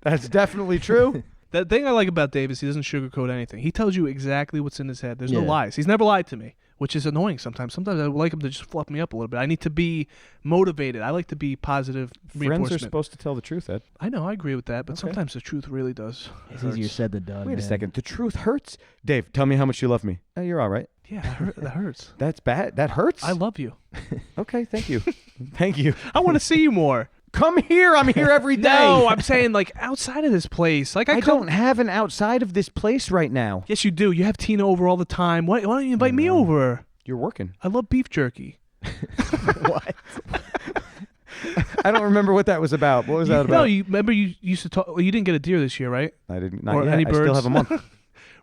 That's definitely true. The thing I like about Dave is he doesn't sugarcoat anything. He tells you exactly what's in his head. There's no lies. He's never lied to me. which is annoying sometimes. Sometimes I would like him to just fluff me up a little bit. I need to be motivated. I like to be positive Friends reinforcement. are supposed to tell the truth, Ed. I know, I agree with that, but Okay. sometimes the truth really does. It's easier said than done. Wait a man. second. The truth hurts. Dave, tell me how much you love me. Oh, you're all right. Yeah, that hurts. That's bad. That hurts? I love you. Okay, thank you. Thank you. I want to see you more. Come here. I'm here every day. No, I'm saying like outside of this place. Like I come. don't have an outside of this place right now. Yes, you do. You have Tina over all the time. Why don't you invite me over? You're working. I love beef jerky. What? I don't remember what that was about. What was that about? No, you remember you used to talk. Well, you didn't get a deer this year, right? I didn't. Or Not yet. any I still birds? have a month.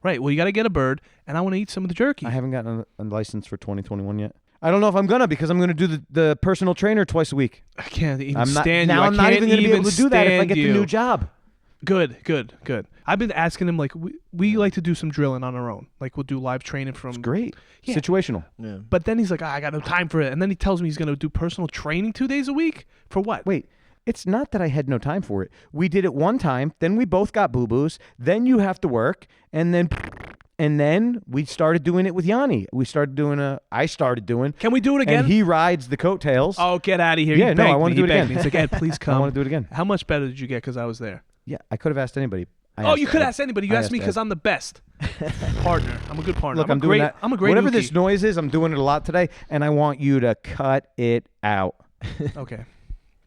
Right. Well, you got to get a bird, and I want to eat some of the jerky. I haven't gotten a license for 2021 yet. I don't know if I'm gonna because I'm gonna do the personal trainer twice a week. I can't even I'm not, stand now you. I'm not even gonna be able to do that if I stand get the you. new job. Good. I've been asking him like we like to do some drilling on our own. Like we'll do live training from. It's great. Yeah. Situational. Yeah. But then he's like, I got no time for it, and then he tells me he's gonna do personal training 2 days a week for what? Wait, it's not that I had no time for it. We did it one time, then we both got boo-boos, then you have to work, and then we started doing it with Yanni. I started doing, Can we do it again? and he rides the coattails. Oh, get out of here! Yeah, He no, I begged wanna me. do He it begged again. me. He's like, Ed, please I come. want to do it again. How much better did you get because I was there? Yeah, I could have asked anybody. Oh, you could Ed. ask anybody. You I asked me asked because Ed. I'm the best partner. I'm a good partner. Look, I'm I'm doing that. I'm a great Whatever Uki. this noise is, I'm doing it a lot today, and I want you to cut it out. Okay,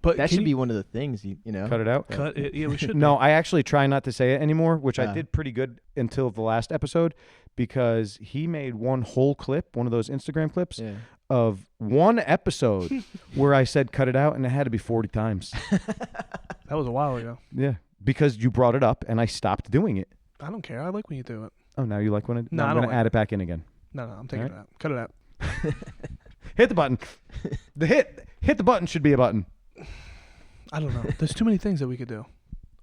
but That can should you be one of the things, you know. Cut it out. cut it. Yeah, we should. No, I actually try not to say it anymore, which I Ah. did pretty good until the last episode because he made one whole clip, one of those Instagram clips Yeah. of one episode where I said cut it out, and it had to be 40 times. That was a while ago. Yeah, because you brought it up, and I stopped doing it. I don't care. I like when you do it. Oh, now you like when No, I I'm don't going to like add it back in again. No, I'm taking Alright. it out. Cut it out. Hit the button. Hit the button should be a button. I don't know. There's too many things that we could do.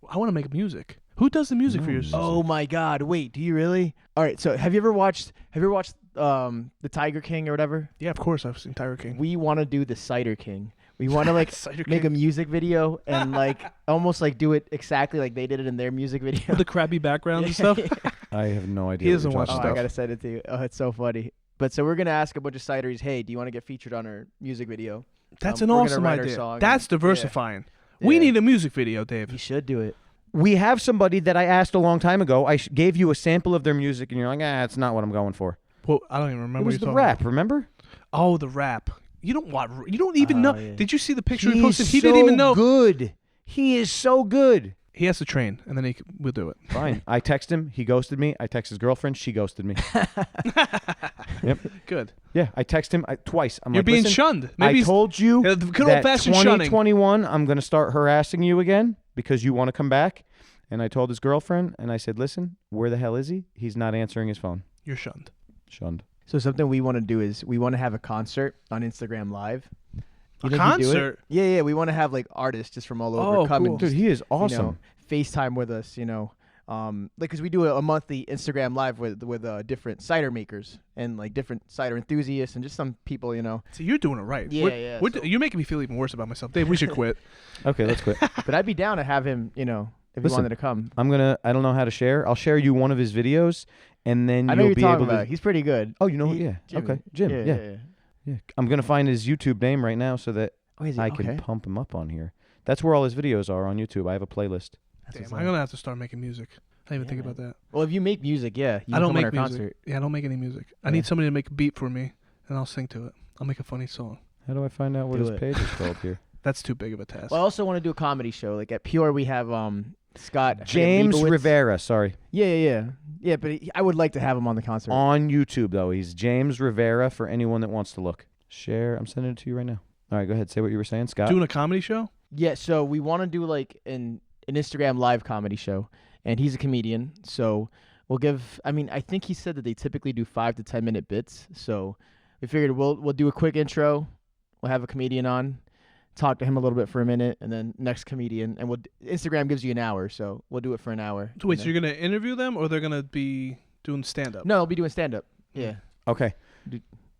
I want to make music. Who does the music for yours? Oh my God! Wait, do you really? All right. So have you ever watched the Tiger King or whatever? Yeah, of course. I've seen Tiger King. We want to do the Cider King. We want to like Cider make a King. music video and like almost like do it exactly like they did it in their music video. With the crappy background and stuff. I have no idea. He what doesn't you're watch talking Oh, I about. gotta send it to you. Oh, it's so funny. But so we're gonna ask a bunch of cideries, hey, do you want to get featured on our music video? That's We're an gonna awesome write our idea. song That's and- diversifying. Yeah. We Yeah. need a music video, Dave. You should do it. We have somebody that I asked a long time ago. I gave you a sample of their music, and you're like, it's not what I'm going for. Well, I don't even remember. It was what the you're rap, talking remember? about. Oh, the rap. You don't even know. yeah. Did you see the picture he He's posted? He so didn't even know. good. He is so good. He has to train, and then we'll do it. Fine. I text him. He ghosted me. I text his girlfriend. She ghosted me. Yep. Good. Yeah. I text him twice. I'm You're like, being listen, shunned. I Maybe told you the good that old-fashioned shunning. 2021, I'm going to start harassing you again because you want to come back. And I told his girlfriend, and I said, listen, where the hell is he? He's not answering his phone. you're shunned. Shunned. So something we want to do is we want to have a concert on Instagram Live. A You think you'd do it? concert? Yeah. We want to have like artists just from all over Oh, come cool. and Dude, just, he is you awesome. know, FaceTime with us. Like because we do a monthly Instagram Live with different cider makers and like different cider enthusiasts and just some people. So you're doing it right. Yeah, yeah, so- You're making me feel even worse about myself, Dave. We should quit. Okay, let's quit. But I'd be down to have him. If he Listen, wanted to come. I don't know how to share. I'll share you one of his videos, and then I know you'll you're be talking able about. to. He's pretty good. Oh, you know, He- yeah. Jimmy. Okay, Jim. Yeah. I'm gonna find his YouTube name right now so that Oh, is he? I Okay. can pump him up on here. That's where all his videos are on YouTube. I have a playlist. That's Damn, what's I'm up. gonna have to start making music. I didn't even Yeah, think man. about that. Well, if you make music, yeah, you I don't come on make our music. concert. Yeah, I don't make any music. I Yeah. need somebody to make a beat for me, and I'll sing to it. I'll make a funny song. How do I find out what Do his it. page is called here? That's too big of a task. Well, I also want to do a comedy show. Like at Pure, we have Scott I forget, James Leibowitz. Rivera. Sorry, Yeah. But I would like to have him on the concert. on YouTube though. He's James Rivera for anyone that wants to look. Share. I'm sending it to you right now. All right, go ahead. Say what you were saying, Scott. Doing a comedy show? Yeah, so we want to do like an Instagram Live comedy show, and he's a comedian, so we'll give. I mean, I think he said that they typically do 5 to 10 minute bits, so we figured we'll do a quick intro, we'll have a comedian on, talk to him a little bit for a minute, and then next comedian, and Instagram gives you an hour, so we'll do it for an hour. So wait, and so you're gonna interview them, or they're gonna be doing stand up? then- No, I'll be doing stand up. Yeah, Okay.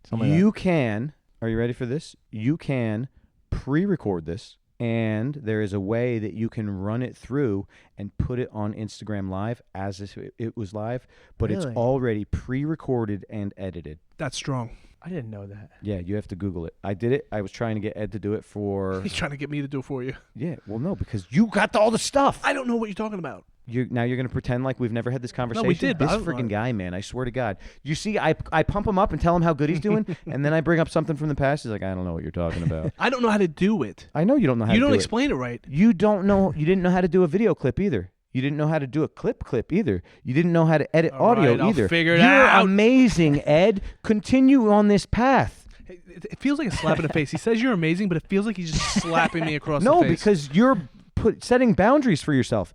something like You can. Are you ready for this? You can pre-record this, and there is a way that you can run it through and put it on Instagram Live as if it was live, but it's Really? already pre-recorded and edited. That's strong. I didn't know that. Yeah, you have to Google it. I did it. I was trying to get Ed to do it for. He's trying to get me to do it for you. Yeah, well, no, because you got all the stuff. I don't know what you're talking about. Now you're gonna pretend like we've never had this conversation. we did, but This I don't know. freaking guy, man, I swear to God. You see, I pump him up and tell him how good he's doing, and then I bring up something from the past. He's like, I don't know what you're talking about. I don't know how to do it. I know you don't know how You to don't do explain it right. You don't know. You didn't know how to do a video clip either. You didn't know how to do a clip either. You didn't know how to edit All audio right, I'll either. figure it You're out. amazing, Ed. Continue on this path. It feels like a slap in the face. He says you're amazing, but it feels like he's just slapping me across No, the face. because you're setting boundaries for yourself.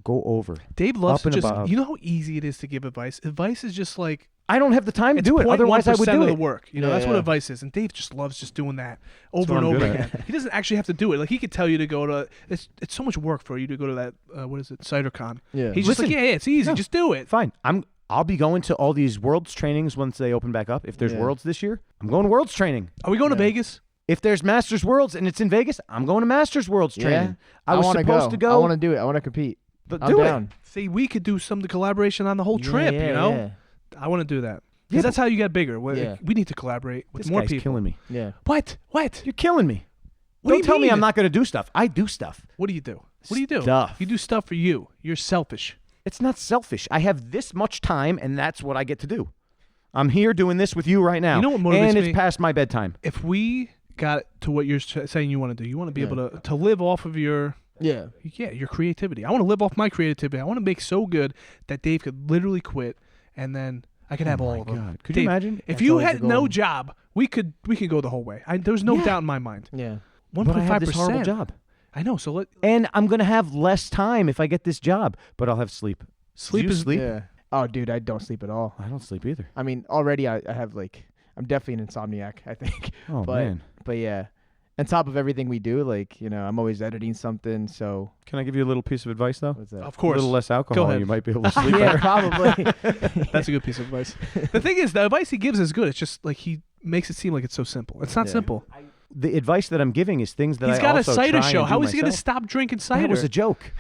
Go over. Dave loves up to and just. above. You know how easy it is to give advice. Advice is just like I don't have the time to it's do it. Otherwise, I would 0.1% do of the it. work. You know, Yeah, that's what yeah. advice is. And Dave just loves just doing that That's over what and I'm over good again. He doesn't actually have to do it. Like he could tell you to go to. It's so much work for you to go to that. What is it? CiderCon. Yeah. He's just like, Listen, yeah, it's easy. no. Just do it. Fine. I'll be going to all these Worlds trainings once they open back up. If there's Yeah. Worlds this year, I'm going to Worlds training. Are we going to Yeah. Vegas? If there's Masters Worlds and it's in Vegas, I'm going to Masters Worlds training. I was wanna supposed to go. I want to do it. I want to compete. but I'm do down. See, we could do some collaboration on the whole trip. Yeah, you know, Yeah. I want to do that Yeah, because that's how you get bigger. We Yeah. we need to collaborate with This more guy's people. killing me. Yeah. What? What? You're killing me. What do Don't you tell me mean? I'm not going to do stuff. I do stuff. What do you do? What do you do? Stuff. You do stuff for you. You're selfish. It's not selfish. I have this much time, and that's what I get to do. I'm here doing this with you right now. You know what motivates and it's me? past my bedtime. If we got to what you're saying you want to do, you want to be Yeah. able to live off of your Yeah. your creativity. I want to live off my creativity. I want to make so good that Dave could literally quit, and then I could have Oh all my of them. God. Could Dave, you imagine? If That's you always had the no goal. job, we could go the whole way. There's no Yeah. doubt in my mind. Yeah. 1.5%. But I have this horrible job. I know. So And I'm going to have less time if I get this job, but I'll have sleep. sleep you is sleep? Yeah. Oh, dude, I don't sleep at all. I don't sleep either. I mean, already I have like, I'm definitely an insomniac, I think. Oh, But- man. But yeah, on top of everything we do, like, you know, I'm always editing something. So Can I give you a little piece of advice, though? what's that? of A course. little less alcohol, ahead. you might be able to sleep Yeah, better. probably. That's a good piece of advice. The thing is, the advice he gives is good. It's just like he makes it seem like it's so simple. It's not Yeah. simple. The advice that I'm giving is things that He's I got a also cider try show. and How do is he going to myself. stop drinking cider? That was a joke.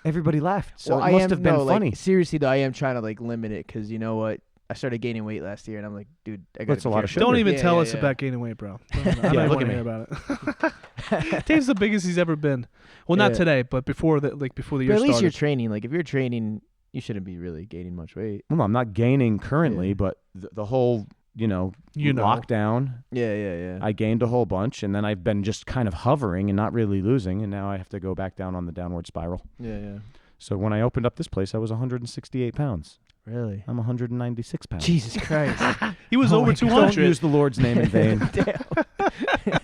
Everybody laughed, so Well, it must have been no, funny. Like, seriously though, I am trying to like limit it because you know what? I started gaining weight last year, and I'm like, dude, I got That's a lot of sugar. Don't even Yeah, tell yeah, us yeah. about gaining weight, bro. I don't Yeah, even look want to at hear about it. Dave's the biggest he's ever been. Well, not Yeah. today, but before the before the But year at least started. you're training. Like, if you're training, you shouldn't be really gaining much weight. Well, no, I'm not gaining currently, Yeah. but the whole, You know. lockdown, Yeah, yeah, yeah. I gained a whole bunch, and then I've been just kind of hovering and not really losing, and now I have to go back down on the downward spiral. yeah, yeah. So when I opened up this place, I was 168 pounds. Really? I'm 196 pounds. Jesus Christ. He was Oh over my God. 200. Don't use the Lord's name in vain. Damn.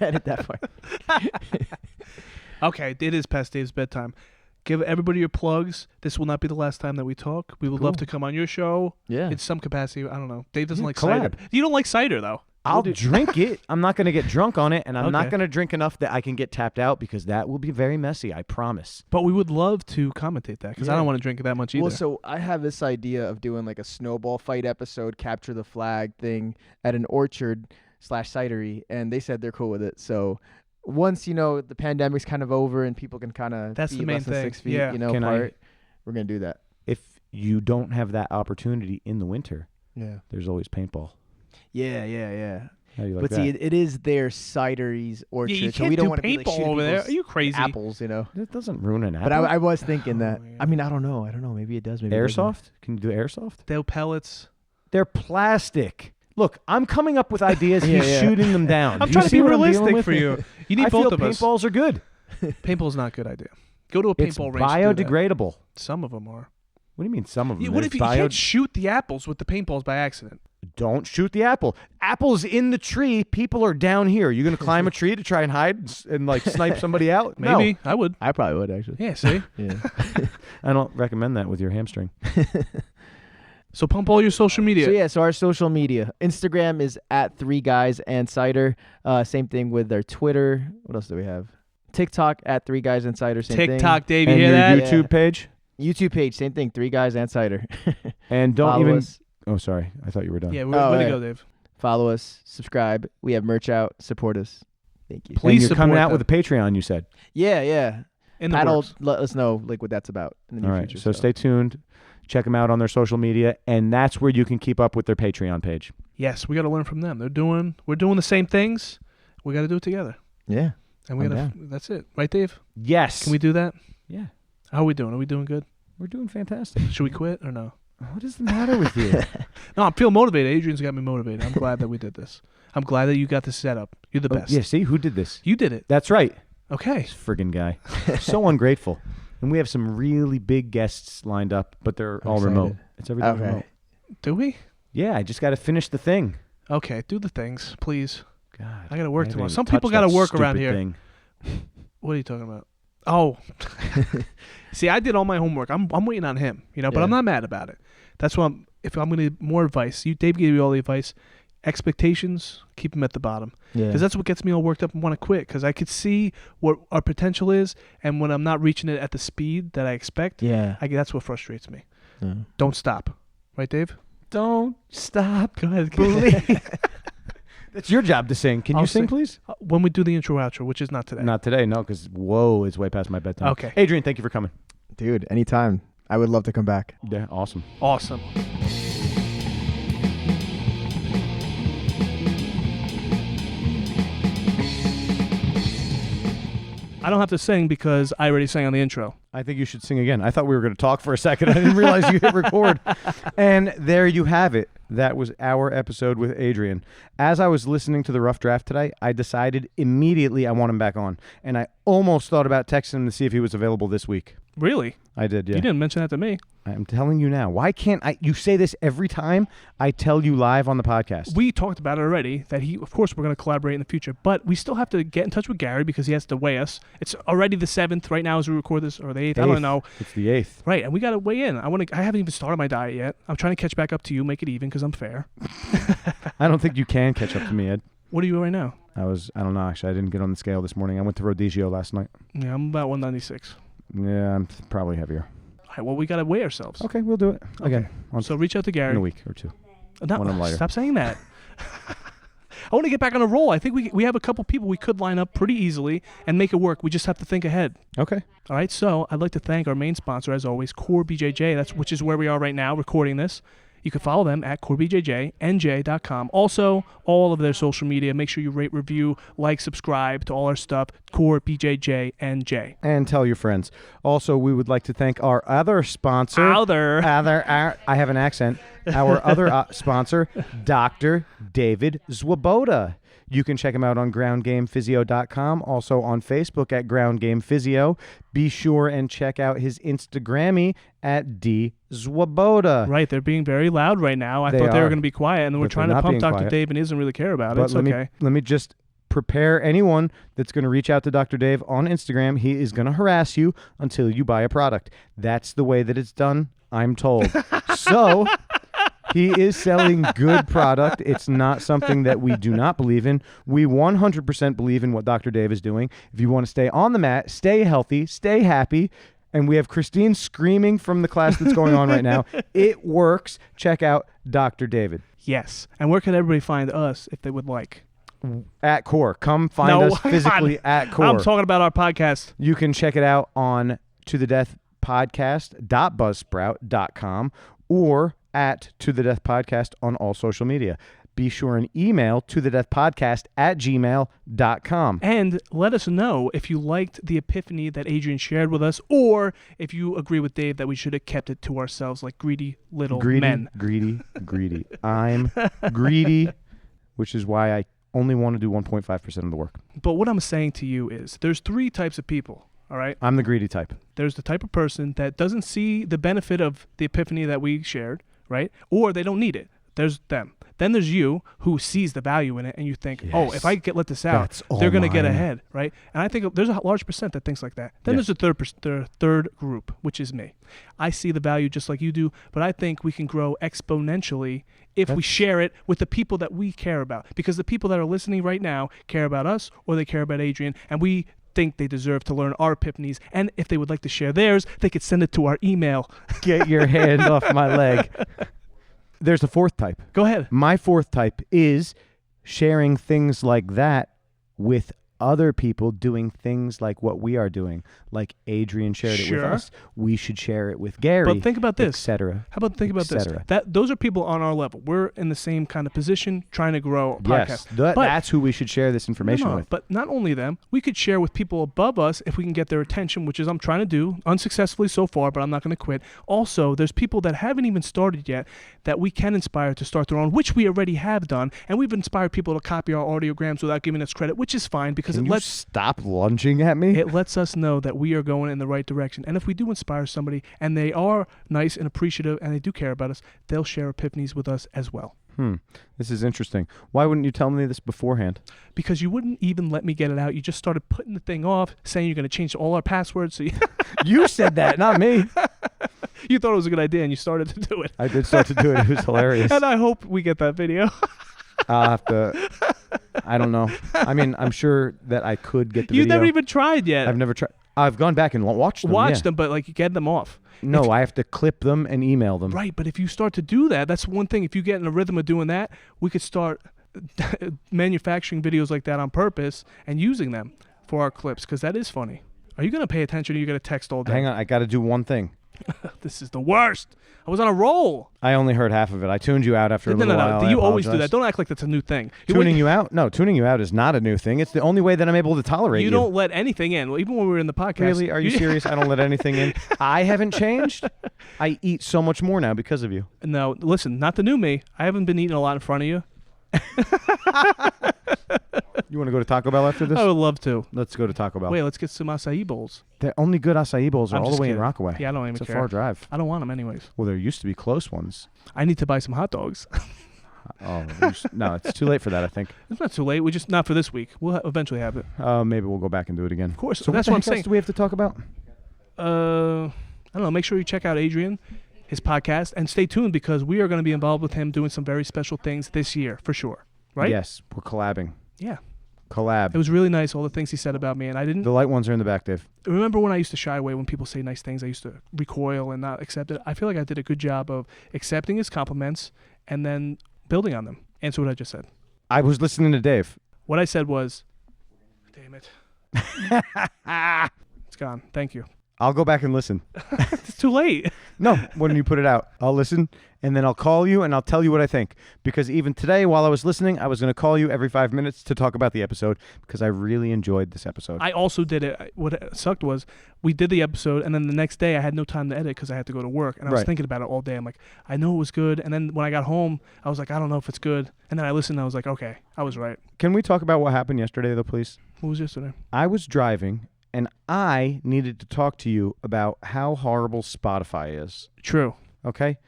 Edit that part. Okay, it is past Dave's bedtime. Give everybody your plugs. This will not be the last time that we talk. We would love Cool. to come on your show Yeah. in some capacity. I don't know. Dave doesn't Yeah, like collab. cider. You don't like cider, though. I'll do- drink it. I'm not going to get drunk on it, and I'm not Okay. going to drink enough that I can get tapped out because that will be very messy, I promise. But we would love to commentate that because I Yeah. don't want to drink it that much either. Well, so I have this idea of doing like a snowball fight episode, capture the flag thing at an orchard/cidery, and they said they're cool with it. So once the pandemic's kind of over and people can kind of That's be the main less than thing. 6 feet, Yeah. Can I- apart, we're gonna do that. If you don't have that opportunity in the winter, Yeah. there's always paintball. Yeah, yeah, yeah. How do you like But that? see, it is their cidery's orchard, yeah, you so can't we don't do want to be like paintball shooting over there. Are people's you crazy? apples, It doesn't ruin an apple. But I was thinking that. Oh, yeah. I mean, I don't know. Maybe it does. Maybe it doesn't. Airsoft? Can you do airsoft? They'll pellets. They're plastic. Look, I'm coming up with ideas. Yeah, He's yeah. shooting them down. I'm Do trying you to see be what I'm dealing realistic with? for you. You need I both feel of us. paintballs are good. Paintball's not a good idea. Go to a It's paintball range. to do that. biodegradable. Some of them are. What do you mean some of them? Yeah, what if It's you can't shoot the apples with the paintballs by accident? Don't shoot the apple. Apple's in the tree. People are down here. You're going to climb a tree to try and hide and like snipe somebody out? No. Maybe. I would. I probably would actually. Yeah, see? Yeah. I don't recommend that with your hamstring. So pump all your social media. So our social media. Instagram is at 3guysandcider. Same thing with their Twitter. What else do we have? TikTok at 3guysandcider. Same TikTok, Dave, you And hear your that? Yeah. YouTube page. thing. YouTube page, same thing. 3guysandcider. And don't Follow even. us. Oh, sorry. I thought you were done. Yeah, Oh, way to yeah. go, Dave. Follow us. Subscribe. We have merch out. Support us. Thank you. Please and you're coming support out them. with a Patreon, you said. Yeah, yeah. In the Pat will works. let us know like what that's about in the All near right. future. So stay tuned. Check them out on their social media, and that's where you can keep up with their Patreon page. Yes, we got to learn from them. We're doing the same things. We got to do it together. Yeah. And that's it. Right, Dave? Yes. Can we do that? Yeah. How are we doing? Are we doing good? We're doing fantastic. Should we quit or no? What is the matter with you? No, I'm feeling motivated. Adrian's got me motivated. I'm glad that we did this. I'm glad that you got this set up. You're the best. Yeah, see? Who did this? You did it. That's right. Okay. This friggin' guy. So ungrateful. And we have some really big guests lined up, but they're all excited. remote. It's everything remote. Do we? Yeah, I just got to finish the thing. Okay, do the things, please. God. I got to work I tomorrow. didn't Some touch people got to that work around stupid here. thing. What are you talking about? Oh. See, I did all my homework. I'm waiting on him, but Yeah. I'm not mad about it. That's why if I'm going to more advice, Dave gave you all the advice. Expectations, keep them at the bottom. Yeah. Because that's what gets me all worked up and want to quit. Because I could see what our potential is, and when I'm not reaching it at the speed that I expect, Yeah. that's what frustrates me. Yeah. Don't stop. Right, Dave? Don't stop. Go ahead. Believe. That's your job to sing. Can I'll you sing, sing. please? When we do the intro outro, which is not today. Not today, no, because, whoa, it's way past my bedtime. Okay. Adrian, thank you for coming. Dude, anytime. I would love to come back. Yeah, awesome. Awesome. I don't have to sing because I already sang on the intro. I think you should sing again. I thought we were going to talk for a second. I didn't realize you hit record. And there you have it. That was our episode with Adrian. As I was listening to the rough draft today, I decided immediately I want him back on. And I almost thought about texting him to see if he was available this week. Really? I did, yeah. You didn't mention that to me. I'm telling you now. Why can't I? You say this every time I tell you live on the podcast. We talked about it already, that of course, we're going to collaborate in the future, but we still have to get in touch with Gary because he has to weigh us. It's already the 7th right now as we record this, or the 8th. I don't know. It's the 8th. Right, and we got to weigh in. I haven't even started my diet yet. I'm trying to catch back up to you, make it even because I'm fair. I don't think you can catch up to me, Ed. What are you right now? I don't know, actually. I didn't get on the scale this morning. I went to Rodizio last night. Yeah, I'm about 196. Yeah, I'm probably heavier. All right, well, we got to weigh ourselves. Okay, we'll do it again. So reach out to Gary. In a week or two. No, when I'm lighter. stop saying that. I want to get back on a roll. I think we have a couple people we could line up pretty easily and make it work. We just have to think ahead. Okay. All right, so I'd like to thank our main sponsor, as always, Core BJJ, which is where we are right now recording this. You can follow them at corebjjnj.com. Also, all of their social media. Make sure you rate, review, like, subscribe to all our stuff, Core BJJNJ. And tell your friends. Also, we would like to thank our other sponsor. I have an accent. Our other sponsor, Dr. David Zwoboda. You can check him out on groundgamephysio.com, also on Facebook at Ground Game Physio. Be sure and check out his Instagrammy at dzwoboda. Right, they're being very loud right now. I thought they were going to be quiet, and then we're But trying they're to not pump being Dr. quiet. Dave, and he doesn't really care about it. But It's let okay. me just prepare anyone that's going to reach out to Dr. Dave on Instagram. He is going to harass you until you buy a product. That's the way that it's done, I'm told. So he is selling good product. It's not something that we do not believe in. We 100% believe in what Dr. Dave is doing. If you want to stay on the mat, stay healthy, stay happy. And we have Christine screaming from the class that's going on right now. It works. Check out Dr. David. Yes. And where can everybody find us if they would like? At Core. Come find us physically at Core. I'm talking about our podcast. You can check it out on tothedeathpodcast.buzzsprout.com or at To The Death Podcast on all social media. Be sure and email tothedeathpodcast@gmail.com. And let us know if you liked the epiphany that Adrian shared with us, or if you agree with Dave that we should have kept it to ourselves like greedy little men. Greedy. I'm greedy, which is why I only want to do 1.5% of the work. But what I'm saying to you is there's 3 types of people, all right? I'm the greedy type. There's the type of person that doesn't see the benefit of the epiphany that we shared, right? Or they don't need it. There's them. Then there's you who sees the value in it, and you think, Yes. if I let this out, That's all they're going to get mine. ahead, right? And I think there's a large percent that thinks like that. Then Yeah. there's the third group, which is me. I see the value just like you do, but I think we can grow exponentially if we share it with the people that we care about. Because the people that are listening right now care about us, or they care about Adrian, and we think they deserve to learn our epiphanies. And if they would like to share theirs, they could send it to our email. Get your hand off my leg. There's a 4th type. Go ahead. My 4th type is sharing things like that with other people doing things like what we are doing, like Adrian shared it with us. We should share it with Gary. But think about this, etc. How about think about this? Those are people on our level. We're in the same kind of position, trying to grow a podcast. Yes, that's who we should share this information with. But not only them, we could share with people above us if we can get their attention, which is I'm trying to do unsuccessfully so far, but I'm not going to quit. Also, there's people that haven't even started yet that we can inspire to start their own, which we already have done, and we've inspired people to copy our audiograms without giving us credit, which is fine because Can you stop lunging at me? It lets us know that we are going in the right direction. And if we do inspire somebody and they are nice and appreciative and they do care about us, they'll share epiphanies with us as well. This is interesting. Why wouldn't you tell me this beforehand? Because you wouldn't even let me get it out. You just started putting the thing off, saying you're going to change all our passwords. So you said that, not me. You thought it was a good idea and you started to do it. I did start to do it. It was hilarious. And I hope we get that video. I'll have to. I don't know. I mean, I'm sure that I could get the video. You've never even tried yet. I've never tried. I've gone back and watched them. Them, but like get them off. No, I have to clip them and email them. Right, but if you start to do that, that's one thing. If you get in a rhythm of doing that, we could start manufacturing videos like that on purpose and using them for our clips because that is funny. Are you going to pay attention or are you going to text all day? Hang on, I got to do one thing. This is the worst. I was on a roll. I only heard half of it. I tuned you out after a little while. No. You always do that. Don't act like that's a new thing. Tuning you out? No, tuning you out is not a new thing. It's the only way that I'm able to tolerate you. You don't let anything in. Even when we were in the podcast. Really? Are you serious? I don't let anything in. I haven't changed. I eat so much more now because of you. No, listen, not the new me. I haven't been eating a lot in front of you. You want to go to Taco Bell after this? I would love to. Let's go to Taco Bell. Wait, let's get some acai bowls. The only good acai bowls are all the way in Rockaway. Yeah, I don't even care. It's a far drive. I don't want them anyways. Well, there used to be close ones. I need to buy some hot dogs. No, it's too late for that, I think. It's not too late. We just not for this week. We'll eventually have it. Maybe we'll go back and do it again. Of course. So that's what I'm saying. What do we have to talk about? I don't know. Make sure you check out Adrian, his podcast, and stay tuned because we are going to be involved with him doing some very special things this year for sure. Right? Yes, we're collabing. Yeah. Collab. It was really nice, all the things he said about me, and I didn't. The light ones are in the back, Dave. Remember when I used to shy away when people say nice things? I used to recoil and not accept it. I feel like I did a good job of accepting his compliments and then building on them. Answer what I just said. I was listening to Dave. What I said was, damn it. It's gone. Thank you. I'll go back and listen. It's too late. No, when you put it out, I'll listen, and then I'll call you, and I'll tell you what I think. Because even today, while I was listening, I was going to call you every 5 minutes to talk about the episode because I really enjoyed this episode. I also did it. What sucked was we did the episode, and then the next day I had no time to edit because I had to go to work, and I was thinking about it all day. I'm like, I know it was good, and then when I got home, I was like, I don't know if it's good. And then I listened, and I was like, okay, I was right. Can we talk about what happened yesterday, though, please? What was yesterday? I was driving, and I needed to talk to you about how horrible Spotify is. True. Okay?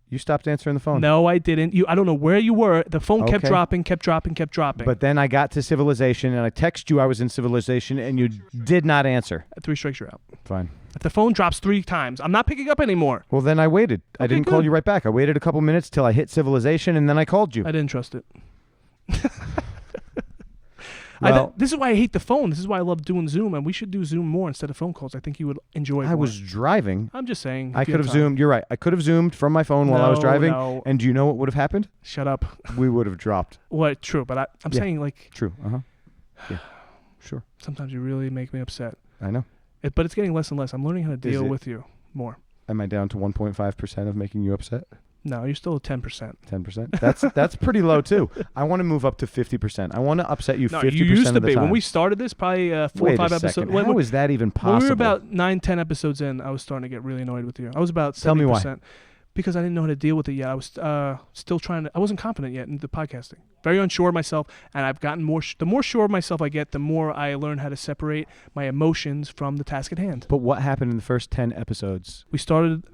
You stopped answering the phone. No, I didn't. I don't know where you were. The phone kept dropping. But then I got to Civilization, and I texted you I was in Civilization, and you did not answer. At 3 strikes, you're out. Fine. If the phone drops 3 times, I'm not picking up anymore. Well, then I waited. I didn't call good. you right back. I waited a couple minutes till I hit Civilization, and then I called you. I didn't trust it. Well, this is why I hate the phone. This is why I love doing Zoom, and we should do Zoom more instead of phone calls. I think you would enjoy it I more. was driving. I'm just saying. I could have Zoomed. You're right. I could have Zoomed from my phone while I was driving. No. And do you know what would have happened? Shut up. We would have dropped. Well, true, but I'm saying like. True. Yeah. Sure. Sometimes you really make me upset. I know. But it's getting less and less. I'm learning how to deal with you more. Am I down to 1.5% of making you upset? No, you're still at 10%. 10%? That's pretty low, too. I want to move up to 50%. I want to upset you 50% of the time. You used to be. When we started this, probably 4 or 5 episodes. How is that even possible? When we were about 9-10 episodes in, I was starting to get really annoyed with you. I was about 70%. Tell me why. Because I didn't know how to deal with it yet. I was still trying to. I wasn't confident yet in the podcasting. Very unsure of myself, and I've gotten more. The more sure of myself I get, the more I learn how to separate my emotions from the task at hand. But what happened in the first 10 episodes? We started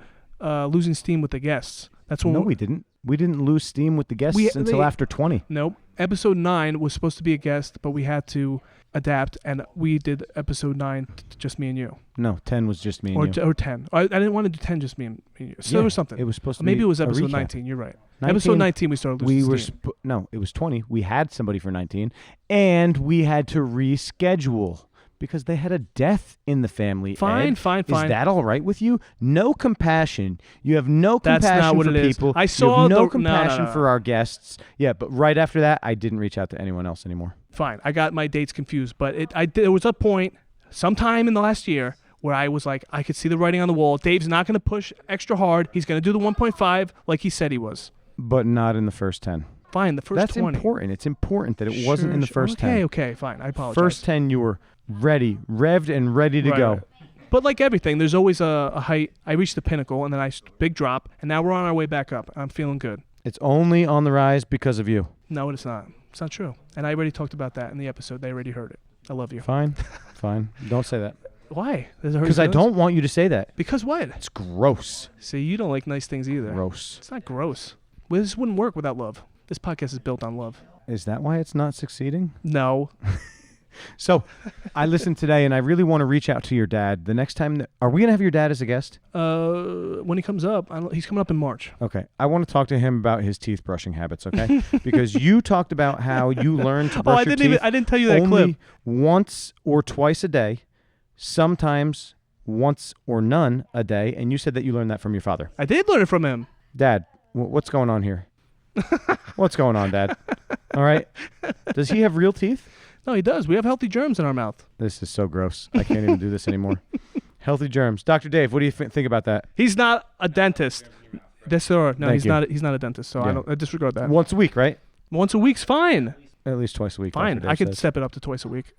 losing steam with the guests. That's when we didn't. We didn't lose steam with the guests until after 20. Nope. Episode 9 was supposed to be a guest, but we had to adapt, and we did episode 9 just me and you. No, 10 was just me and you. Or 10. I didn't want to do 10 just me and you. So there was something. It was supposed to be Maybe it was a episode recap. 19. You're right. 19, episode 19 we started losing steam. No, it was 20. We had somebody for 19, and we had to reschedule. Because they had a death in the family. Fine. Is that all right with you? No compassion. You have no compassion That's not what for it is. people. I saw you have no the- compassion no. for our guests. Yeah, but right after that, I didn't reach out to anyone else anymore. fine. I got my dates confused, but there was a point sometime in the last year where I was like, I could see the writing on the wall. Dave's not going to push extra hard. He's going to do the 1.5 like he said he was. But not in the first 10. Fine, the first That's 20. important. It's important that it wasn't in the first 10. Okay, fine. I apologize. First 10, you were ready, revved, and ready to go. Right. But like everything, there's always a height. I reached the pinnacle, and then big drop, and now we're on our way back up. I'm feeling good. It's only on the rise because of you. No, it's not. It's not true. And I already talked about that in the episode. They already heard it. I love you. Fine. Fine. Don't say that. Why? Does it hurt Because your I feelings? don't want you to say that. Because what? It's gross. See, you don't like nice things either. Gross. It's not gross. Well, this wouldn't work without love. This podcast is built on love. Is that why it's not succeeding? No. So, I listened today, and I really want to reach out to your dad. The next time, are we going to have your dad as a guest? When he comes up, he's coming up in March. Okay. I want to talk to him about his teeth brushing habits, okay? Because you talked about how you learned to brush your teeth I didn't tell you that only clip. once or twice a day, sometimes once or none a day, and you said that you learned that from your father. I did learn it from him. Dad, what's going on here? What's going on, Dad? All right. Does he have real teeth? No, he does. We have healthy germs in our mouth. This is so gross. I can't even do this anymore. Healthy germs. Dr. Dave, what do you think about that? He's not a dentist. Yes, sir. No, Thank he's you. not. He's not a dentist. So Yeah. I disregard that. Once a week, right? Once a week's fine. At least twice a week. Fine. Dr. I Dave could says. step it up to twice a week.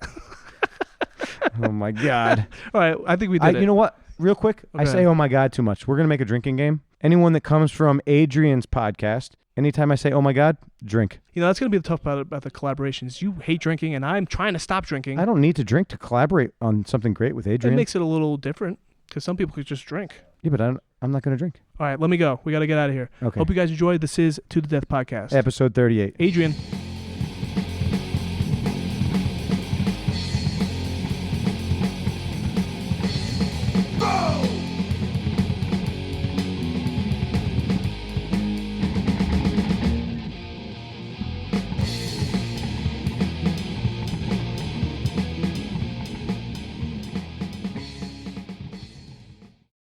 Oh, my God. All right. I think we did it. You know what? Real quick, I Okay. say, oh, my God, too much. We're going to make a drinking game. Anyone that comes from Adrian's podcast, anytime I say, oh, my God, drink. You know, that's going to be the tough part about the collaborations. You hate drinking, and I'm trying to stop drinking. I don't need to drink to collaborate on something great with It Adrian. makes it a little different because some people could just drink. Yeah, but I'm not going to drink. All right, let me go. We got to get out of here. Okay. Hope you guys enjoyed. This is To the Death Podcast. Episode 38. Adrian.